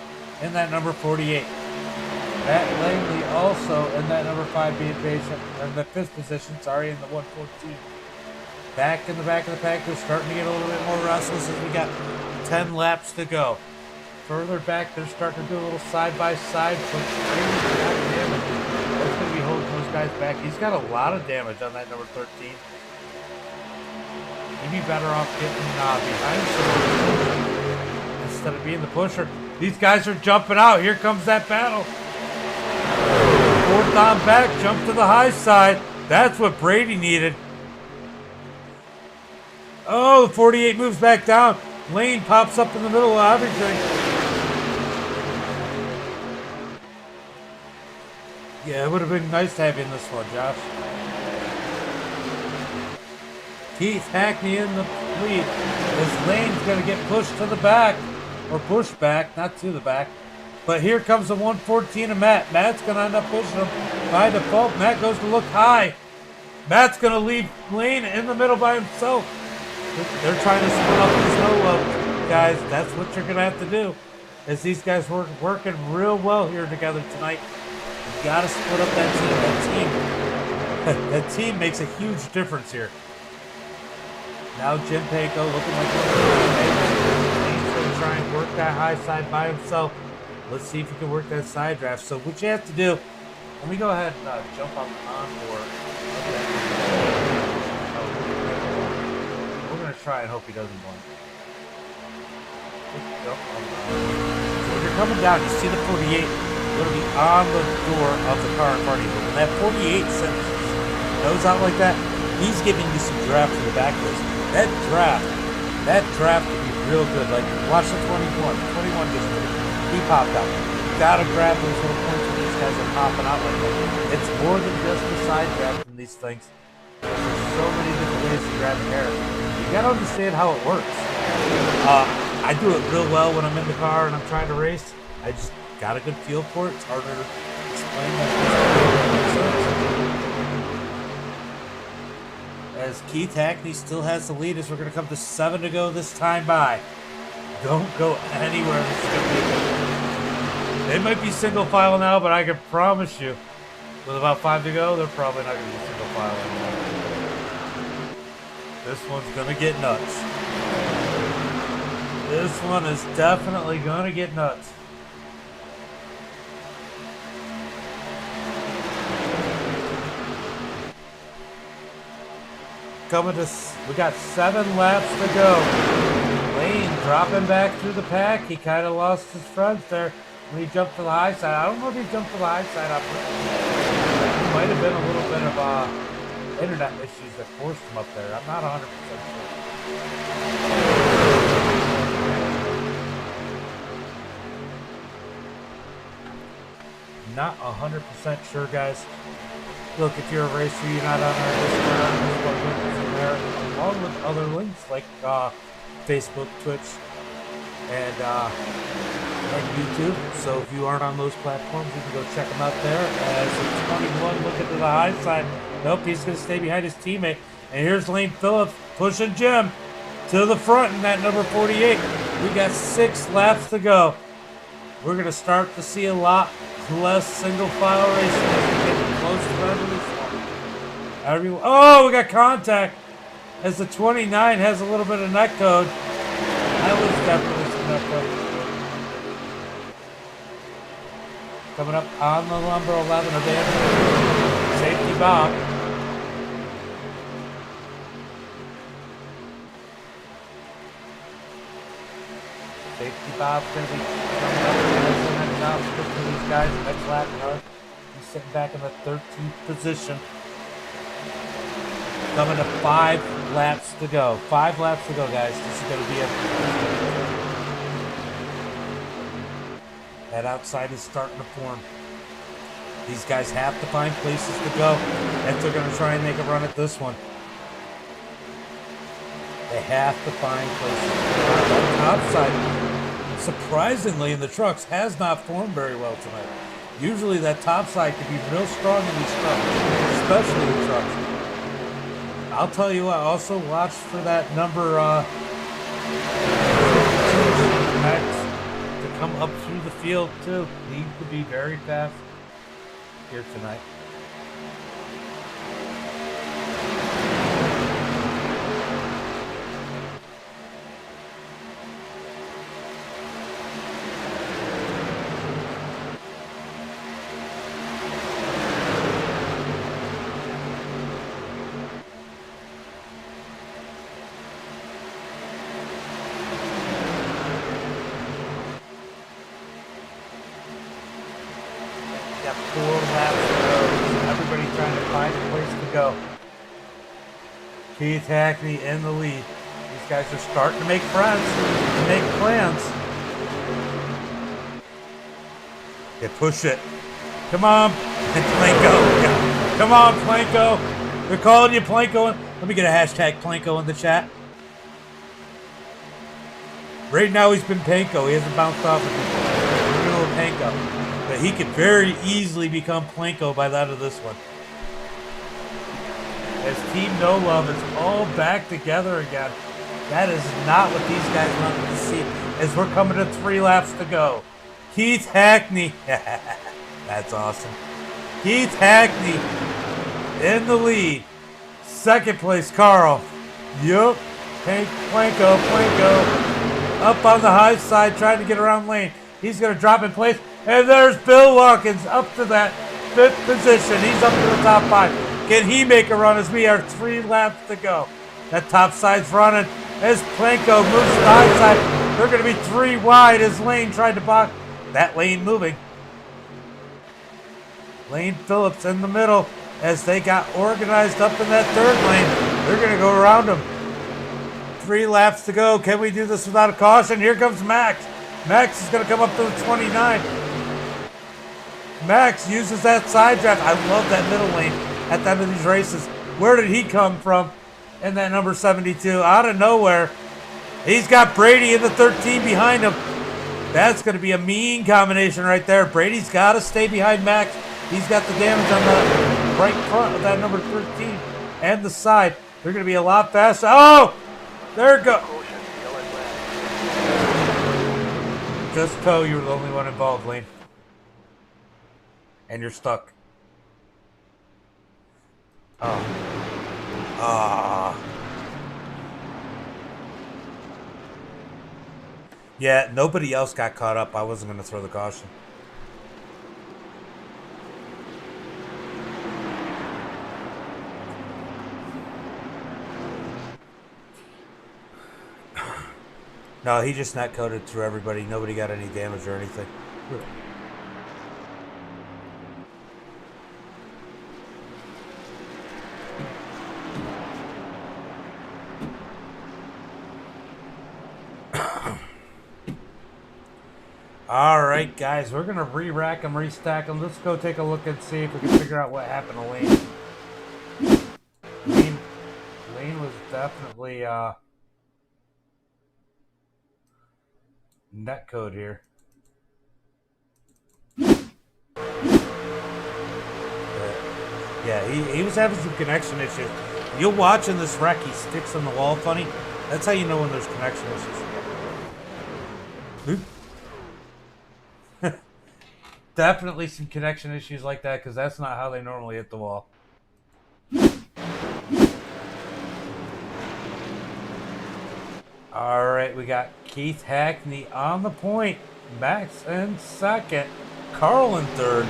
in that number 48. Matt Langley also in that number 5, being patient in the fifth position. Sorry, in the 114. Back in the back of the pack, they're starting to get a little bit more restless as we got 10 laps to go. Further back, they're starting to do a little side-by-side. That's going to be holding those guys back. He's got a lot of damage on that number 13. He'd be better off getting behind someone instead of being the pusher. These guys are jumping out. Here comes that battle. Fourth on back, jump to the high side. That's what Brady needed. Oh, the 48 moves back down. Lane pops up in the middle of everything. Yeah, it would have been nice to have you in this one, Josh. Keith Hackney in the lead. This Lane's going to get pushed to the back. Or pushed back, not to the back. But here comes the 114 of Matt. Matt's going to end up pushing him by default. Matt goes to look high. Matt's going to leave Lane in the middle by himself. They're trying to split up this no-low, guys. That's what you're going to have to do. As these guys were working real well here together tonight. You got to split up that team. That team makes a huge difference here. Now Jim Panko looking like he's going to try and work that high side by himself. Let's see if he can work that side draft. So what you have to do, let me go ahead and jump up on board. We're going to try and hope he doesn't blink. So when you're coming down, you see the 48 going to be on the door of the car in front of you. But when that 48 sends nose out like that, he's giving you some draft to the back of this. That draft could be real good. Like, watch the 21. The 21 just he popped out. You gotta grab those little points when these guys are popping out like that. It's more than just the side draft from these things. There's so many different ways to grab air. You gotta understand how it works. I do it real well when I'm in the car and I'm trying to race. I just got a good feel for it. It's harder to explain that. As Keith Hackney still has the lead as we're going to come to 7 to go this time by. Don't go anywhere. This is going to be they might be single file now, but I can promise you, with about 5 to go, they're probably not going to be single file anymore. This one's going to get nuts. This one is definitely going to get nuts. We got 7 laps to go. Lane dropping back through the pack. He kind of lost his friends there when he jumped to the high side. I don't know if he jumped to the high side up there. It might have been a little bit of internet issues that forced him up there. I'm not 100% sure. not 100% sure, guys. Look, if you're a racer, you're not on our Discord link is in there, along with other links like Facebook, Twitch, and YouTube. So if you aren't on those platforms, you can go check them out there. As it's 21 looking to the high side. Nope, he's going to stay behind his teammate. And here's Lane Phillips pushing Jim to the front in that number 48. We got 6 laps to go. We're going to start to see a lot less single file racing as we get close to the end of this one. Oh, we got contact as the 29 has a little bit of net code. That was definitely some net code. Coming up on the number 11 of the safety Bob. Safety Bob's going to be coming up for these guys. Next lap, he's sitting back in the 13th position. Coming to 5 laps to go. 5 laps to go, guys. This is going to be a... That outside is starting to form. These guys have to find places to go if they're going to try and make a run at this one. They have to find places to go. That top side, surprisingly, in the trucks, has not formed very well tonight. Usually that top side can be real strong in these trucks, especially the trucks. I'll tell you what, also watch for that number to come up through the field too. He could be very fast here tonight. Got 4 laps to go. Everybody trying to find a place to go. Keith Hackney in the lead. These guys are starting to make friends and make plans. Yeah, push it. Come on, Planko. Yeah. Come on, Planko. They're calling you Planko. Let me get a hashtag Planko in the chat. Right now he's been Panko. He hasn't bounced off of people. Real Panko. But he could very easily become Planko by the end of this one. As Team No Love is all back together again. That is not what these guys wanted to see. As we're coming to 3 laps to go. Keith Hackney. That's awesome. Keith Hackney in the lead. Second place, Carl. Yup. Planko. Up on the high side, trying to get around Lane. He's going to drop in place. And there's Bill Watkins up to that 5th position. He's up to the top 5. Can he make a run as we are 3 laps to go? That top side's running as Planko moves to the high side. They're going to be 3 wide as Lane tried to block. That Lane moving. Lane Phillips in the middle as they got organized up in that 3rd lane. They're going to go around him. 3 laps to go. Can we do this without a caution? Here comes Max. Max is going to come up to the 29. Max uses that side draft. I love that middle lane at the end of these races. Where did he come from in that number 72? Out of nowhere. He's got Brady in the 13 behind him. That's going to be a mean combination right there. Brady's got to stay behind Max. He's got the damage on the right front of that number 13 and the side. They're going to be a lot faster. Oh! There it goes. Just toe, you were the only one involved, Lane. And you're stuck. Oh. Ah. Yeah, nobody else got caught up. I wasn't going to throw the caution. No, he just net coded through everybody. Nobody got any damage or anything. All right, guys, we're gonna re-rack them, restack them. Let's go take a look and see if we can figure out what happened to Lane. Lane was definitely net code here. Yeah, he was having some connection issues. You'll watch in this wreck, he sticks on the wall funny. That's how you know when there's connection issues. Definitely some connection issues like that, because that's not how they normally hit the wall. All right, we got Keith Hackney on the point. Max in second. Carl in third.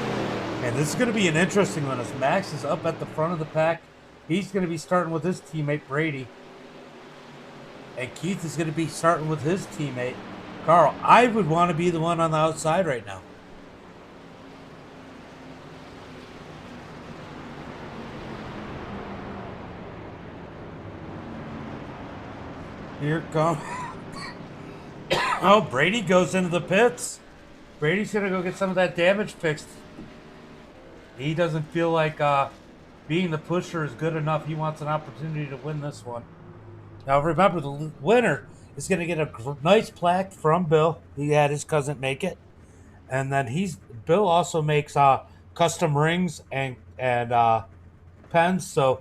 And this is going to be an interesting one as Max is up at the front of the pack. He's going to be starting with his teammate Brady. And Keith is going to be starting with his teammate Carl. I would want to be the one on the outside right now. Here comes. Oh, Brady goes into the pits. Brady's going to go get some of that damage fixed. He doesn't feel like being the pusher is good enough. He wants an opportunity to win this one. Now, remember, the winner is going to get a nice plaque from Bill. He had his cousin make it. And then Bill also makes custom rings and pens. So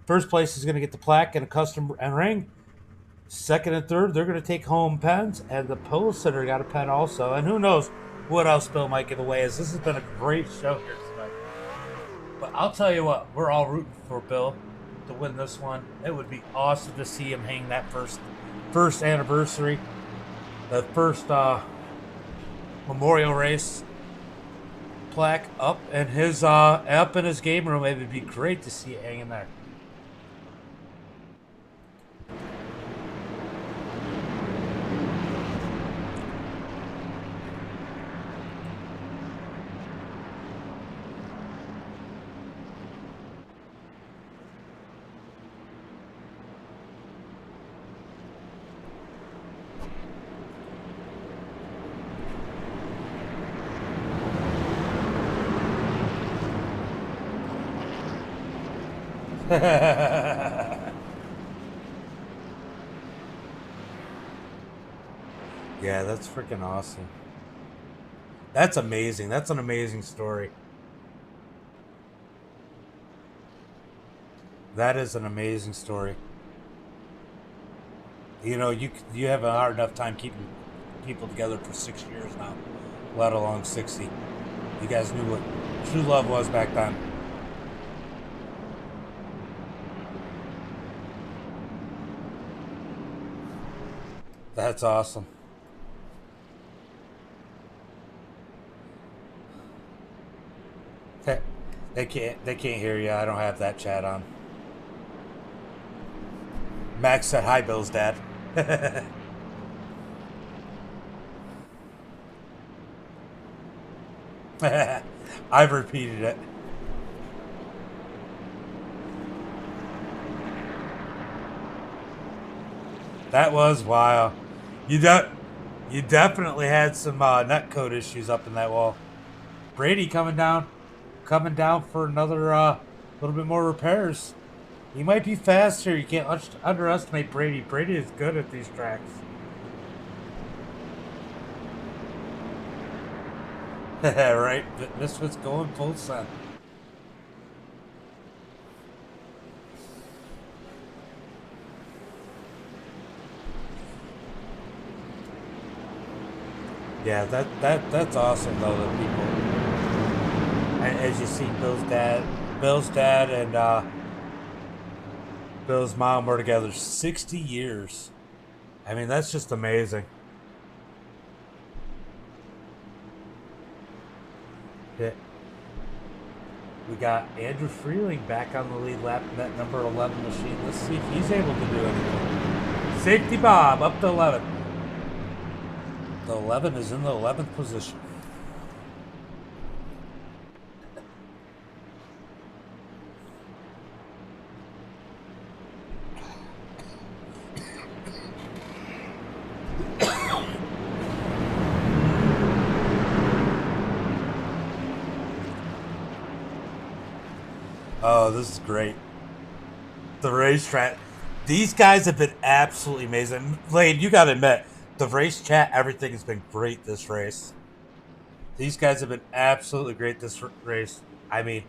first place is going to get the plaque and a custom ring. Second and third, they're going to take home pens, and the pole sitter got a pen also. And who knows what else Bill might give away, as this has been a great show here tonight. But I'll tell you what, we're all rooting for Bill to win this one. It would be awesome to see him hang that first anniversary, the first memorial race plaque up in his game room. It would be great to see it hanging there. Yeah, that's freaking awesome. That's amazing. That's an amazing story. That is an amazing story. You know, you have a hard enough time keeping people together for 6 years now, let alone 60. You guys knew what true love was back then. That's awesome. They can't hear you. I don't have that chat on. Max said hi, Bill's dad. I've repeated it. That was wild. You definitely had some netcode issues up in that wall. Brady coming down for another little bit more repairs. He might be faster. You can't underestimate Brady. Brady is good at these tracks. Right, Misfits going full send. Yeah, that's awesome though that people, and as you see, Bill's dad and Bill's mom were together 60 years. I mean, that's just amazing. Yeah. We got Andrew Freeling back on the lead lap in that number 11 machine. Let's see if he's able to do anything. Safety Bob up to 11. The 11 is in the 11th position. Oh, this is great. The racetrack. These guys have been absolutely amazing. Lane, you gotta admit, the race chat, everything has been great this race. These guys have been absolutely great this race. I mean,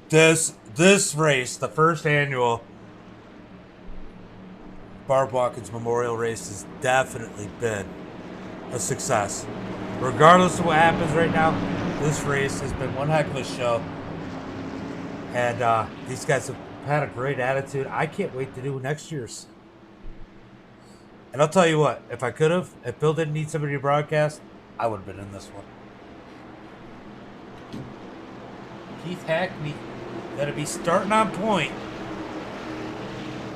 this race, the first annual Barb Watkins Memorial Race, has definitely been a success. Regardless of what happens right now, this race has been one heck of a show. And these guys have had a great attitude. I can't wait to do next year's. And I'll tell you what, if I could have, if Bill didn't need somebody to broadcast, I would have been in this one. Keith Hackney gonna be starting on point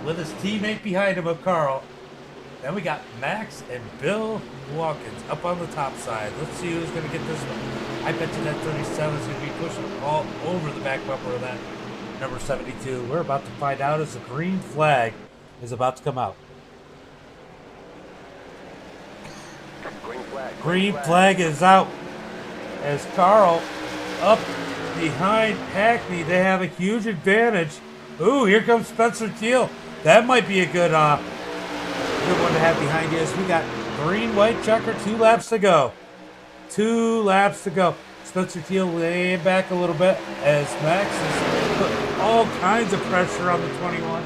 with his teammate behind him of Carl. Then we got Max and Bill Watkins up on the top side. Let's see who's gonna get this one. I bet you that 37 is gonna be pushing all over the back bumper of that number 72. We're about to find out as the green flag is about to come out. Green flag is out as Carl up behind Hackney. They have a huge advantage. Ooh, here comes Spencer Teal. That might be a good one to have behind you. As we got green, white checker, 2 laps to go. 2 laps to go. Spencer Teal laying back a little bit as Max is putting all kinds of pressure on the 21.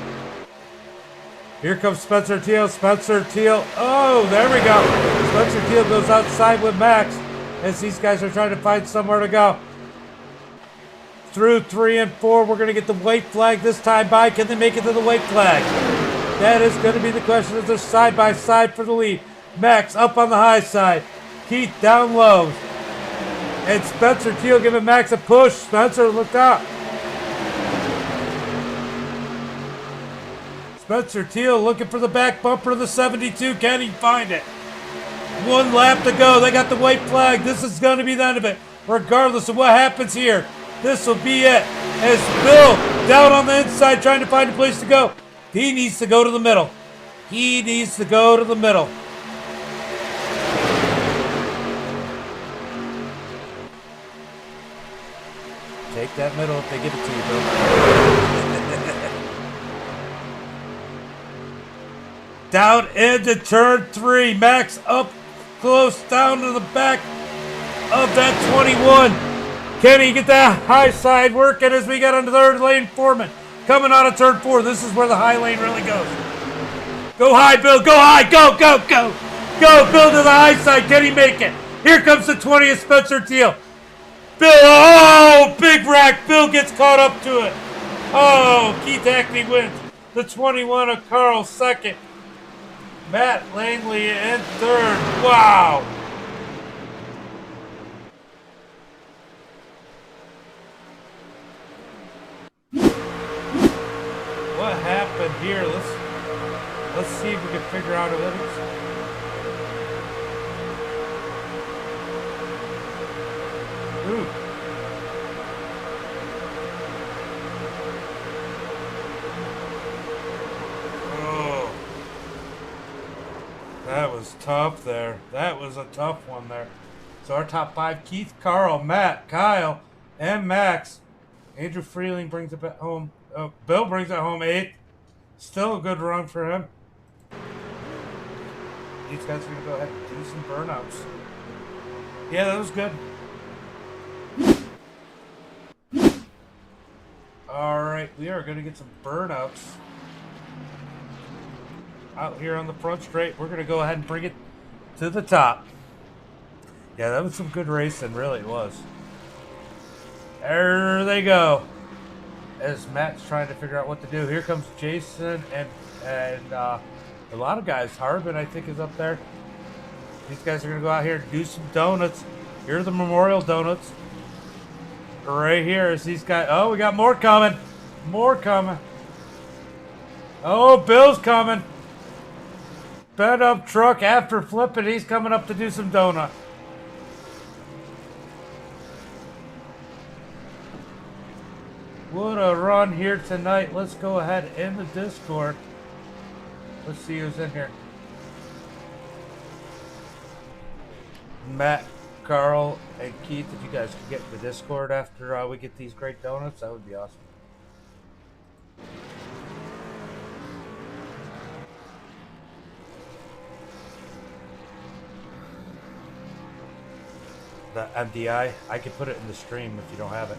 Here comes Spencer Teal. Spencer Teal. Oh, there we go. Spencer Teal goes outside with Max as these guys are trying to find somewhere to go. Through 3 and 4, we're going to get the white flag this time by. Can they make it to the white flag? That is going to be the question as they're side by side for the lead. Max up on the high side. Keith down low. And Spencer Teal giving Max a push. Spencer, look out. Spencer Teal looking for the back bumper of the 72. Can he find it? 1 lap to go. They got the white flag. This is going to be the end of it. Regardless of what happens here, this will be it. As Bill down on the inside trying to find a place to go. He needs to go to the middle. He needs to go to the middle. Take that middle if they give it to you, Bill. Down into turn 3. Max up close down to the back of that 21. Can he get that high side working as we got on the third lane? Foreman coming out of turn 4. This is where the high lane really goes. Go high, Bill. Go high. Go, go, go. Go, Bill, to the high side. Can he make it? Here comes the 20th Spencer Teal. Bill, oh, big rack. Bill gets caught up to it. Oh, Keith Hackney wins. The 21 of Carl second. Matt Langley in third. Wow. What happened here? Let's see if we can figure out what it is. Ooh. Oh. That was tough there. That was a tough one there. So our top 5, Keith, Carl, Matt, Kyle, and Max. Andrew Freeling brings it back home. Bill brings it home 8th. Still a good run for him. These guys are going to go ahead and do some burnouts. Yeah, that was good. Alright, we are going to get some burnouts out here on the front straight. We're going to go ahead and bring it to the top. Yeah, that was some good racing, really it was. There they go. As Matt's trying to figure out what to do. Here comes Jason and a lot of guys. Harbin, I think, is up there. These guys are going to go out here and do some donuts. Here are the memorial donuts. Right here is these guys. Oh, we got more coming. More coming. Oh, Bill's coming. Bent up truck after flipping. He's coming up to do some donut. What a run here tonight. Let's go ahead in the Discord. Let's see who's in here. Matt, Carl, and Keith, if you guys could get in the Discord after we get these great donuts, that would be awesome. The MDI. I can put it in the stream if you don't have it.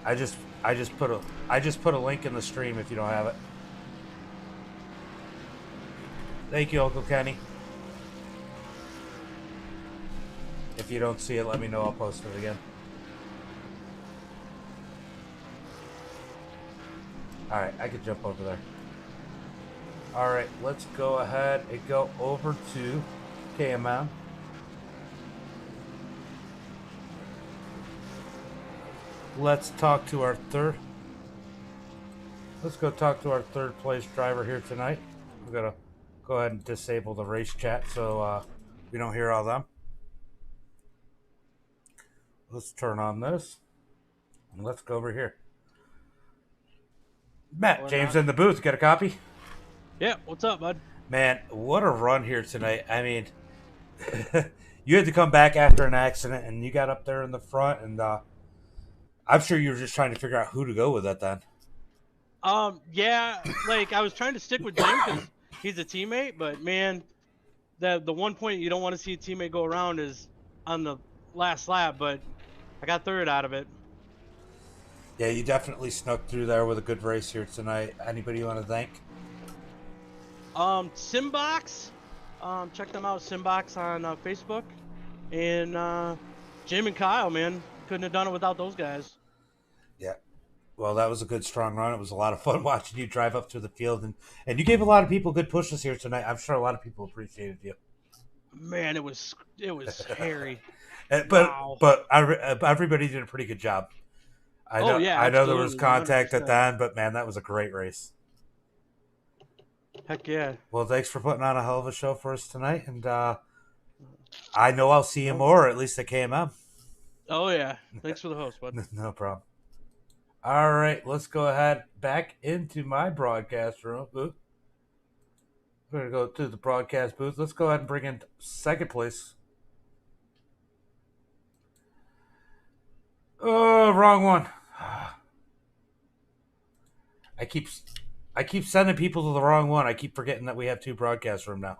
I just put a link in the stream if you don't have it. Thank you, Uncle Kenny. If you don't see it, let me know. I'll post it again. Alright, I can jump over there. Alright, let's go ahead and go over to KMM. Let's talk to our third. Let's go talk to our third place driver here tonight. We're going to go ahead and disable the race chat so we don't hear all them. Let's turn on this. And let's go over here. Matt, James in the booth. Got a copy? Yeah, what's up, bud? Man, what a run here tonight. I mean, you had to come back after an accident, and you got up there in the front, and I'm sure you were just trying to figure out who to go with that then. Yeah, like, I was trying to stick with Jim because he's a teammate, but, man, the one point you don't want to see a teammate go around is on the last lap, but I got third out of it. Yeah, you definitely snuck through there with a good race here tonight. Anybody you want to thank? Simbox. Check them out, Simbox on Facebook. And Jim and Kyle, man. Couldn't have done it without those guys. Yeah. Well, that was a good, strong run. It was a lot of fun watching you drive up through the field. And you gave a lot of people good pushes here tonight. I'm sure a lot of people appreciated you. Man, it was hairy. But everybody did a pretty good job. I know there was contact 100%. At the end, but man, that was a great race. Heck yeah. Well, thanks for putting on a hell of a show for us tonight, and I know I'll see you more, at least at KMM. Oh yeah, thanks for the host, bud. No problem. All right, let's go ahead back into my broadcast room booth. We're gonna go to the broadcast booth. Let's go ahead and bring in second place. Oh, wrong one. I keep sending people to the wrong one. I keep forgetting that we have two broadcast room now.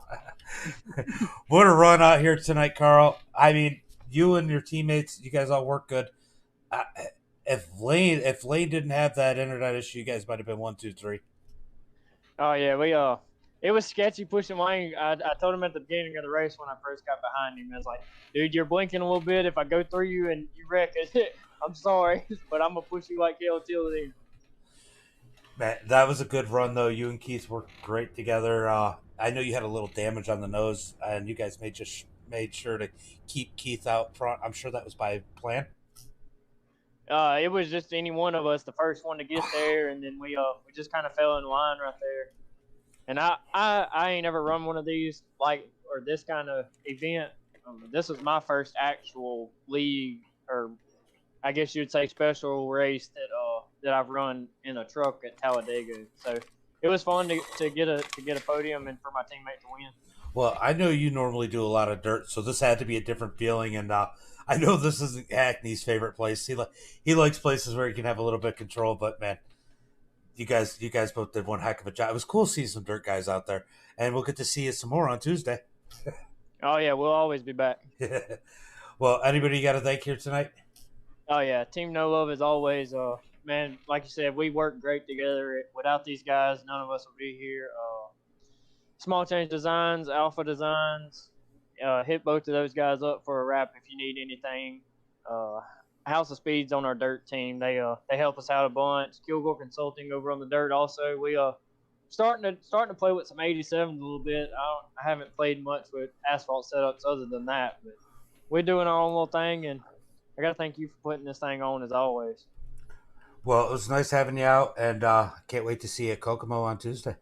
What a run out here tonight, Carl. I mean, you and your teammates, you guys all work good. If Lane didn't have that internet issue, you guys might have been 1, 2, 3. Oh yeah, it was sketchy pushing Wayne. I told him at the beginning of the race when I first got behind him, I was like, dude, you're blinking a little bit. If I go through you and you wreck it, I'm sorry, but I'm gonna push you like hell till the end. Man, that was a good run though. You and Keith worked great together. I know you had a little damage on the nose, and you guys made sure to keep Keith out front. I'm sure that was by plan. It was just any one of us, the first one to get there, and then we just kind of fell in line right there. And I ain't ever run one of these or this kind of event. This was my first actual league, or I guess you'd say special race that I've run in a truck at Talladega. So it was fun to get a podium and for my teammate to win. Well, I know you normally do a lot of dirt, so this had to be a different feeling. And I know this isn't Hackney's favorite place. He likes places where he can have a little bit of control. But man, you guys both did one heck of a job. It was cool to see some dirt guys out there, and we'll get to see you some more on Tuesday. Oh yeah, we'll always be back. Well, anybody you got to thank here tonight? Oh yeah, Team No Love as always. Man, like you said, we work great together. Without these guys, none of us would be here. Small Change Designs, Alpha Designs, hit both of those guys up for a wrap if you need anything. House of Speed's on our dirt team. They help us out a bunch. Kilgore Consulting over on the dirt also. We starting to play with some 87s a little bit. I haven't played much with asphalt setups other than that, but we're doing our own little thing, and I gotta thank you for putting this thing on as always. Well, it was nice having you out, and can't wait to see you at Kokomo on Tuesday.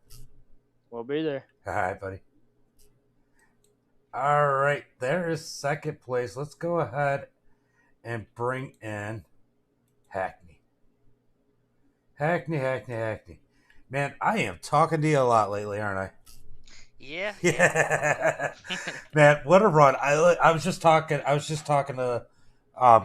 We'll be there. All right, buddy. All right, there is second place. Let's go ahead and bring in Hackney. Hackney. Man, I am talking to you a lot lately, aren't I? Yeah. Man, what a run. I was just talking to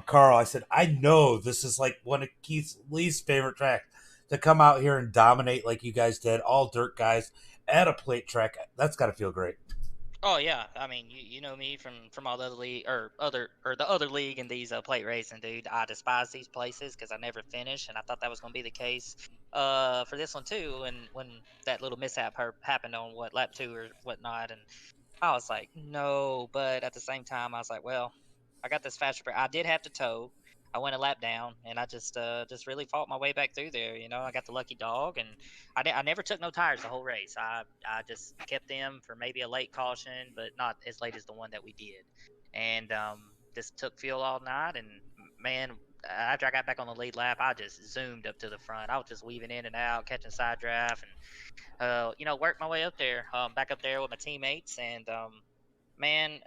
Carl. I said, I know this is like one of Keith's least favorite tracks. to come out here and dominate like you guys did, all dirt guys at a plate track. That's got to feel great. Oh yeah, I mean you know me from all the other league or the other league in these plate racing, dude. I despise these places because I never finish, and I thought that was gonna be the case for this one too. And when that little mishap happened on what lap 2 or whatnot, and I was like, no, but at the same time, I was like, well, I got this faster. I did have to tow. I went a lap down, and I just really fought my way back through there. You know, I got the lucky dog, and I never took no tires the whole race. I just kept them for maybe a late caution, but not as late as the one that we did. And just took fuel all night, and man, after I got back on the lead lap, I just zoomed up to the front. I was just weaving in and out, catching side draft, and you know, worked my way up there, back up there with my teammates, and man,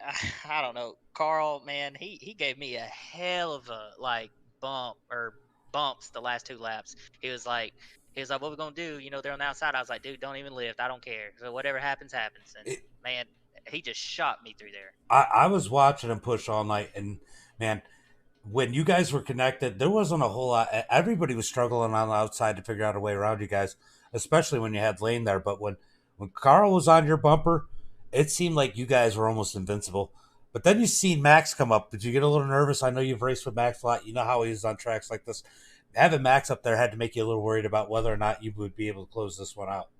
I don't know, Carl, man, he gave me a hell of a like bumps the last 2 laps. He was like, what we gonna do? You know, they're on the outside. I was like, dude, don't even lift. I don't care. So whatever happens, happens. And man, he just shot me through there. I was watching him push all night, and man, when you guys were connected, there wasn't a whole lot. Everybody was struggling on the outside to figure out a way around you guys, especially when you had Lane there. But when Carl was on your bumper, it seemed like you guys were almost invincible. But then you seen Max come up. Did you get a little nervous? I know you've raced with Max a lot. You know how he is on tracks like this. Having Max up there had to make you a little worried about whether or not you would be able to close this one out.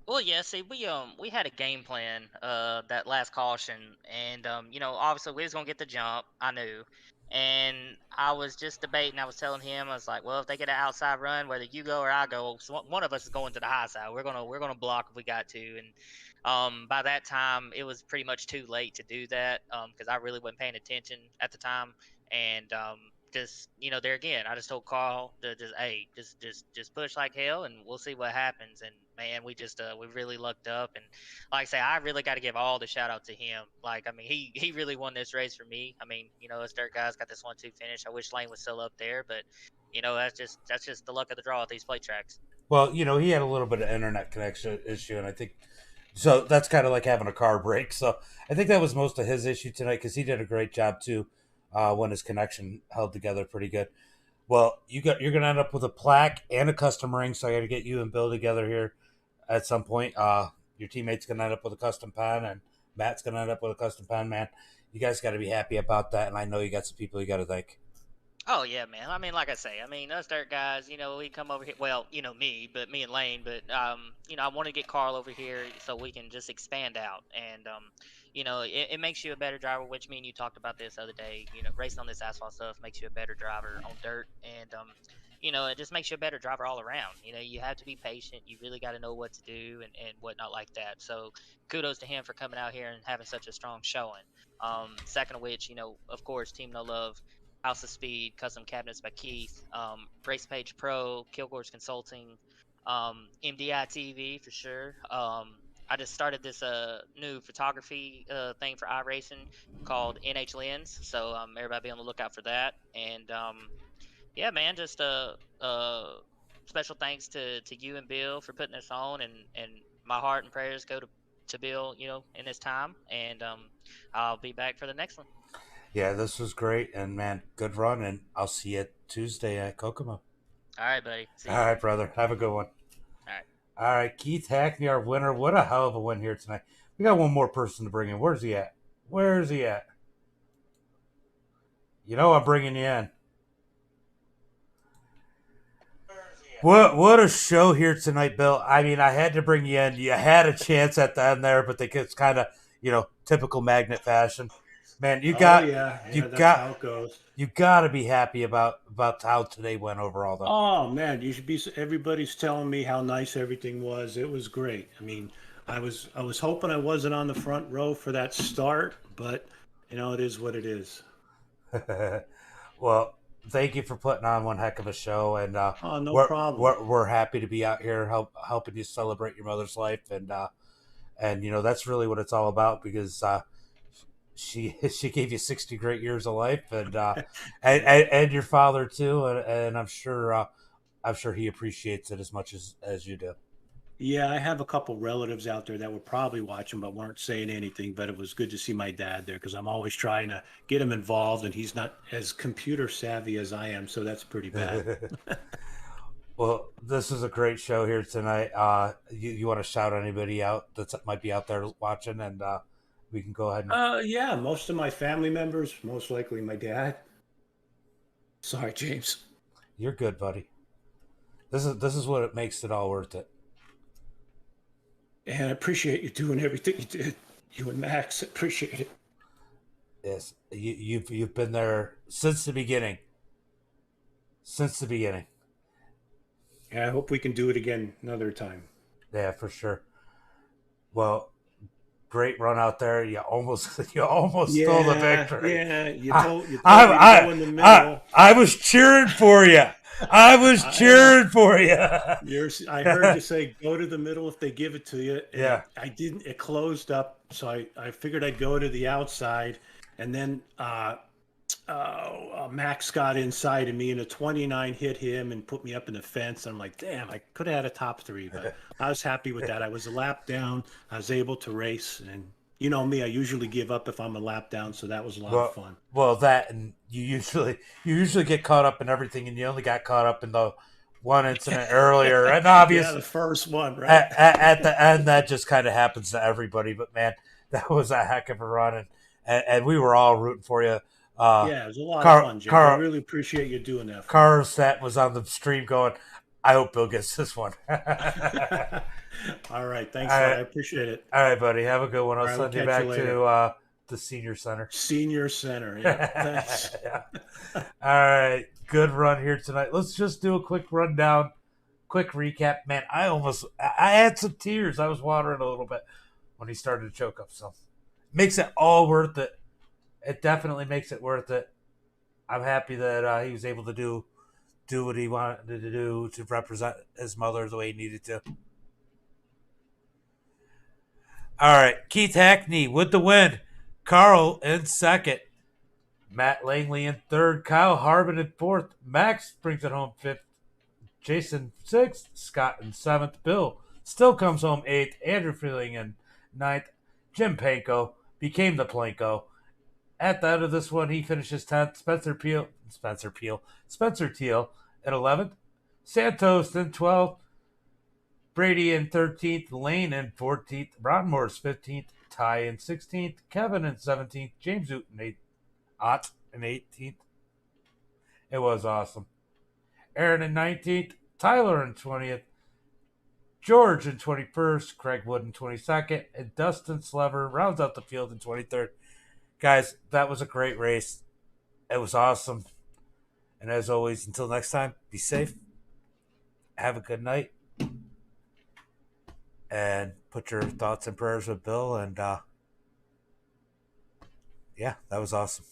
Well, yeah. See, we had a game plan that last caution, and you know, obviously we was gonna get the jump. I knew, and I was just debating. I was telling him, I was like, well, if they get an outside run, whether you go or I go, one of us is going to the high side. We're gonna block if we got to. And by that time, it was pretty much too late to do that because I really wasn't paying attention at the time, and just you know, there again, I just told Carl to just hey, just push like hell, and we'll see what happens. And man, we really lucked up, and like I say, I really got to give all the shout out to him. Like I mean, he really won this race for me. I mean, you know, us dirt guys got this 1-2 finish. I wish Lane was still up there, but you know, that's just the luck of the draw at these plate tracks. Well, you know, he had a little bit of internet connection issue, and I think so. That's kind of like having a car break. So I think that was most of his issue tonight because he did a great job too when his connection held together pretty good. Well, you're going to end up with a plaque and a custom ring, so I got to get you and Bill together here at some point. Your teammate's going to end up with a custom pen, and Matt's going to end up with a custom pen. Man, you guys got to be happy about that, and I know you got some people you got to thank. Oh yeah, man. I mean, like I say, I mean, us dirt guys, you know, we come over here. Well, you know me, but me and Lane. But you know, I want to get Carl over here so we can just expand out, and you know, it makes you a better driver. Which me and you talked about this the other day. You know, racing on this asphalt stuff makes you a better driver on dirt, and you know, it just makes you a better driver all around. You know, you have to be patient. You really got to know what to do and whatnot like that. So kudos to him for coming out here and having such a strong showing. Second of which, you know, of course, Team No Love, House of Speed, Custom Cabinets by Keith, Race Page Pro, Kilgore's Consulting, MDiTV for sure. I just started this new photography thing for iRacing called NH Lens, so everybody be on the lookout for that. And yeah, man, just special thanks to you and Bill for putting this on, and my heart and prayers go to Bill, you know, in this time, and I'll be back for the next one. Yeah, this was great, and man, good run, and I'll see you Tuesday at Kokomo. All right, buddy. See you. All right, brother. Have a good one. All right. All right, Keith Hackney, our winner. What a hell of a win here tonight. We got one more person to bring in. Where's he at? Where's he at? You know I'm bringing you in. What a show here tonight, Bill. I mean, I had to bring you in. You had a chance at the end there, but it's kind of, you know, typical magnet fashion. Man, you got that's how it goes. You got to be happy about how today went overall, though. Oh man, you should be. Everybody's telling me how nice everything was. It was great. I mean, I was hoping I wasn't on the front row for that start, but you know, it is what it is. Well, thank you for putting on one heck of a show, and no problem. We're happy to be out here helping you celebrate your mother's life, and you know that's really what it's all about because. She gave you 60 great years of life, and your father too, and I'm sure he appreciates it as much as you do. Yeah, I have a couple relatives out there that were probably watching but weren't saying anything. But it was good to see my dad there because I'm always trying to get him involved, and he's not as computer savvy as I am, so that's pretty bad. Well, this is a great show here tonight. You want to shout anybody out that might be out there watching, and we can go ahead and. Yeah, most of my family members, most likely my dad. Sorry, James. You're good, buddy. This is what it makes it all worth it. And I appreciate you doing everything you did. You and Max, I appreciate it. Yes, you've been there since the beginning. Since the beginning. Yeah, I hope we can do it again another time. Yeah, for sure. Well, great run out there. You almost stole the victory. Yeah, you I- told me to I, go in the middle. I was cheering for you. I was cheering for you. I heard you say go to the middle if they give it to you. And Yeah. I didn't. It closed up, so I figured I'd go to the outside, and then Max got inside of me, and a 29 hit him and put me up in the fence. I'm like, damn, I could have had a top 3, but I was happy with that. I was a lap down. I was able to race, and you know me, I usually give up if I'm a lap down, so that was a lot of fun. Well, that and you usually get caught up in everything, and you only got caught up in the one incident earlier, and obviously Yeah, the first one, right? at the end that just kind of happens to everybody. But man, that was a heck of a run, and we were all rooting for you. Yeah, it was a lot of fun, James. I really appreciate you doing that. Carl Stat was on the stream going, I hope Bill gets this one. All right. Thanks, I appreciate it. All right, buddy. Have a good one. I'll right, send we'll you back catch you to the senior center. Senior center. Yeah. Thanks. Yeah. All right. Good run here tonight. Let's just do a quick rundown, quick recap. Man, I had some tears. I was watering a little bit when he started to choke up. So makes it all worth it. It definitely makes it worth it. I'm happy that he was able to do what he wanted to do to represent his mother the way he needed to. All right, Keith Hackney with the win. Carl in second. Matt Langley in third. Kyle Harbin in fourth. Max brings it home fifth. Jason sixth. Scott in seventh. Bill still comes home eighth. Andrew Feeling in ninth. Jim Panko became the Planko. At the end of this one, he finishes 10th. Spencer Teal in 11th. Santos in 12th. Brady in 13th. Lane in 14th. Broadmoor's 15th. Ty in 16th. Kevin in 17th. James Oot in 18th. It was awesome. Aaron in 19th. Tyler in 20th. George in 21st. Craig Wood in 22nd. And Dustin Slever rounds out the field in 23rd. Guys, that was a great race. It was awesome. And as always, until next time, be safe. Have a good night. And put your thoughts and prayers with Bill. And, yeah, that was awesome.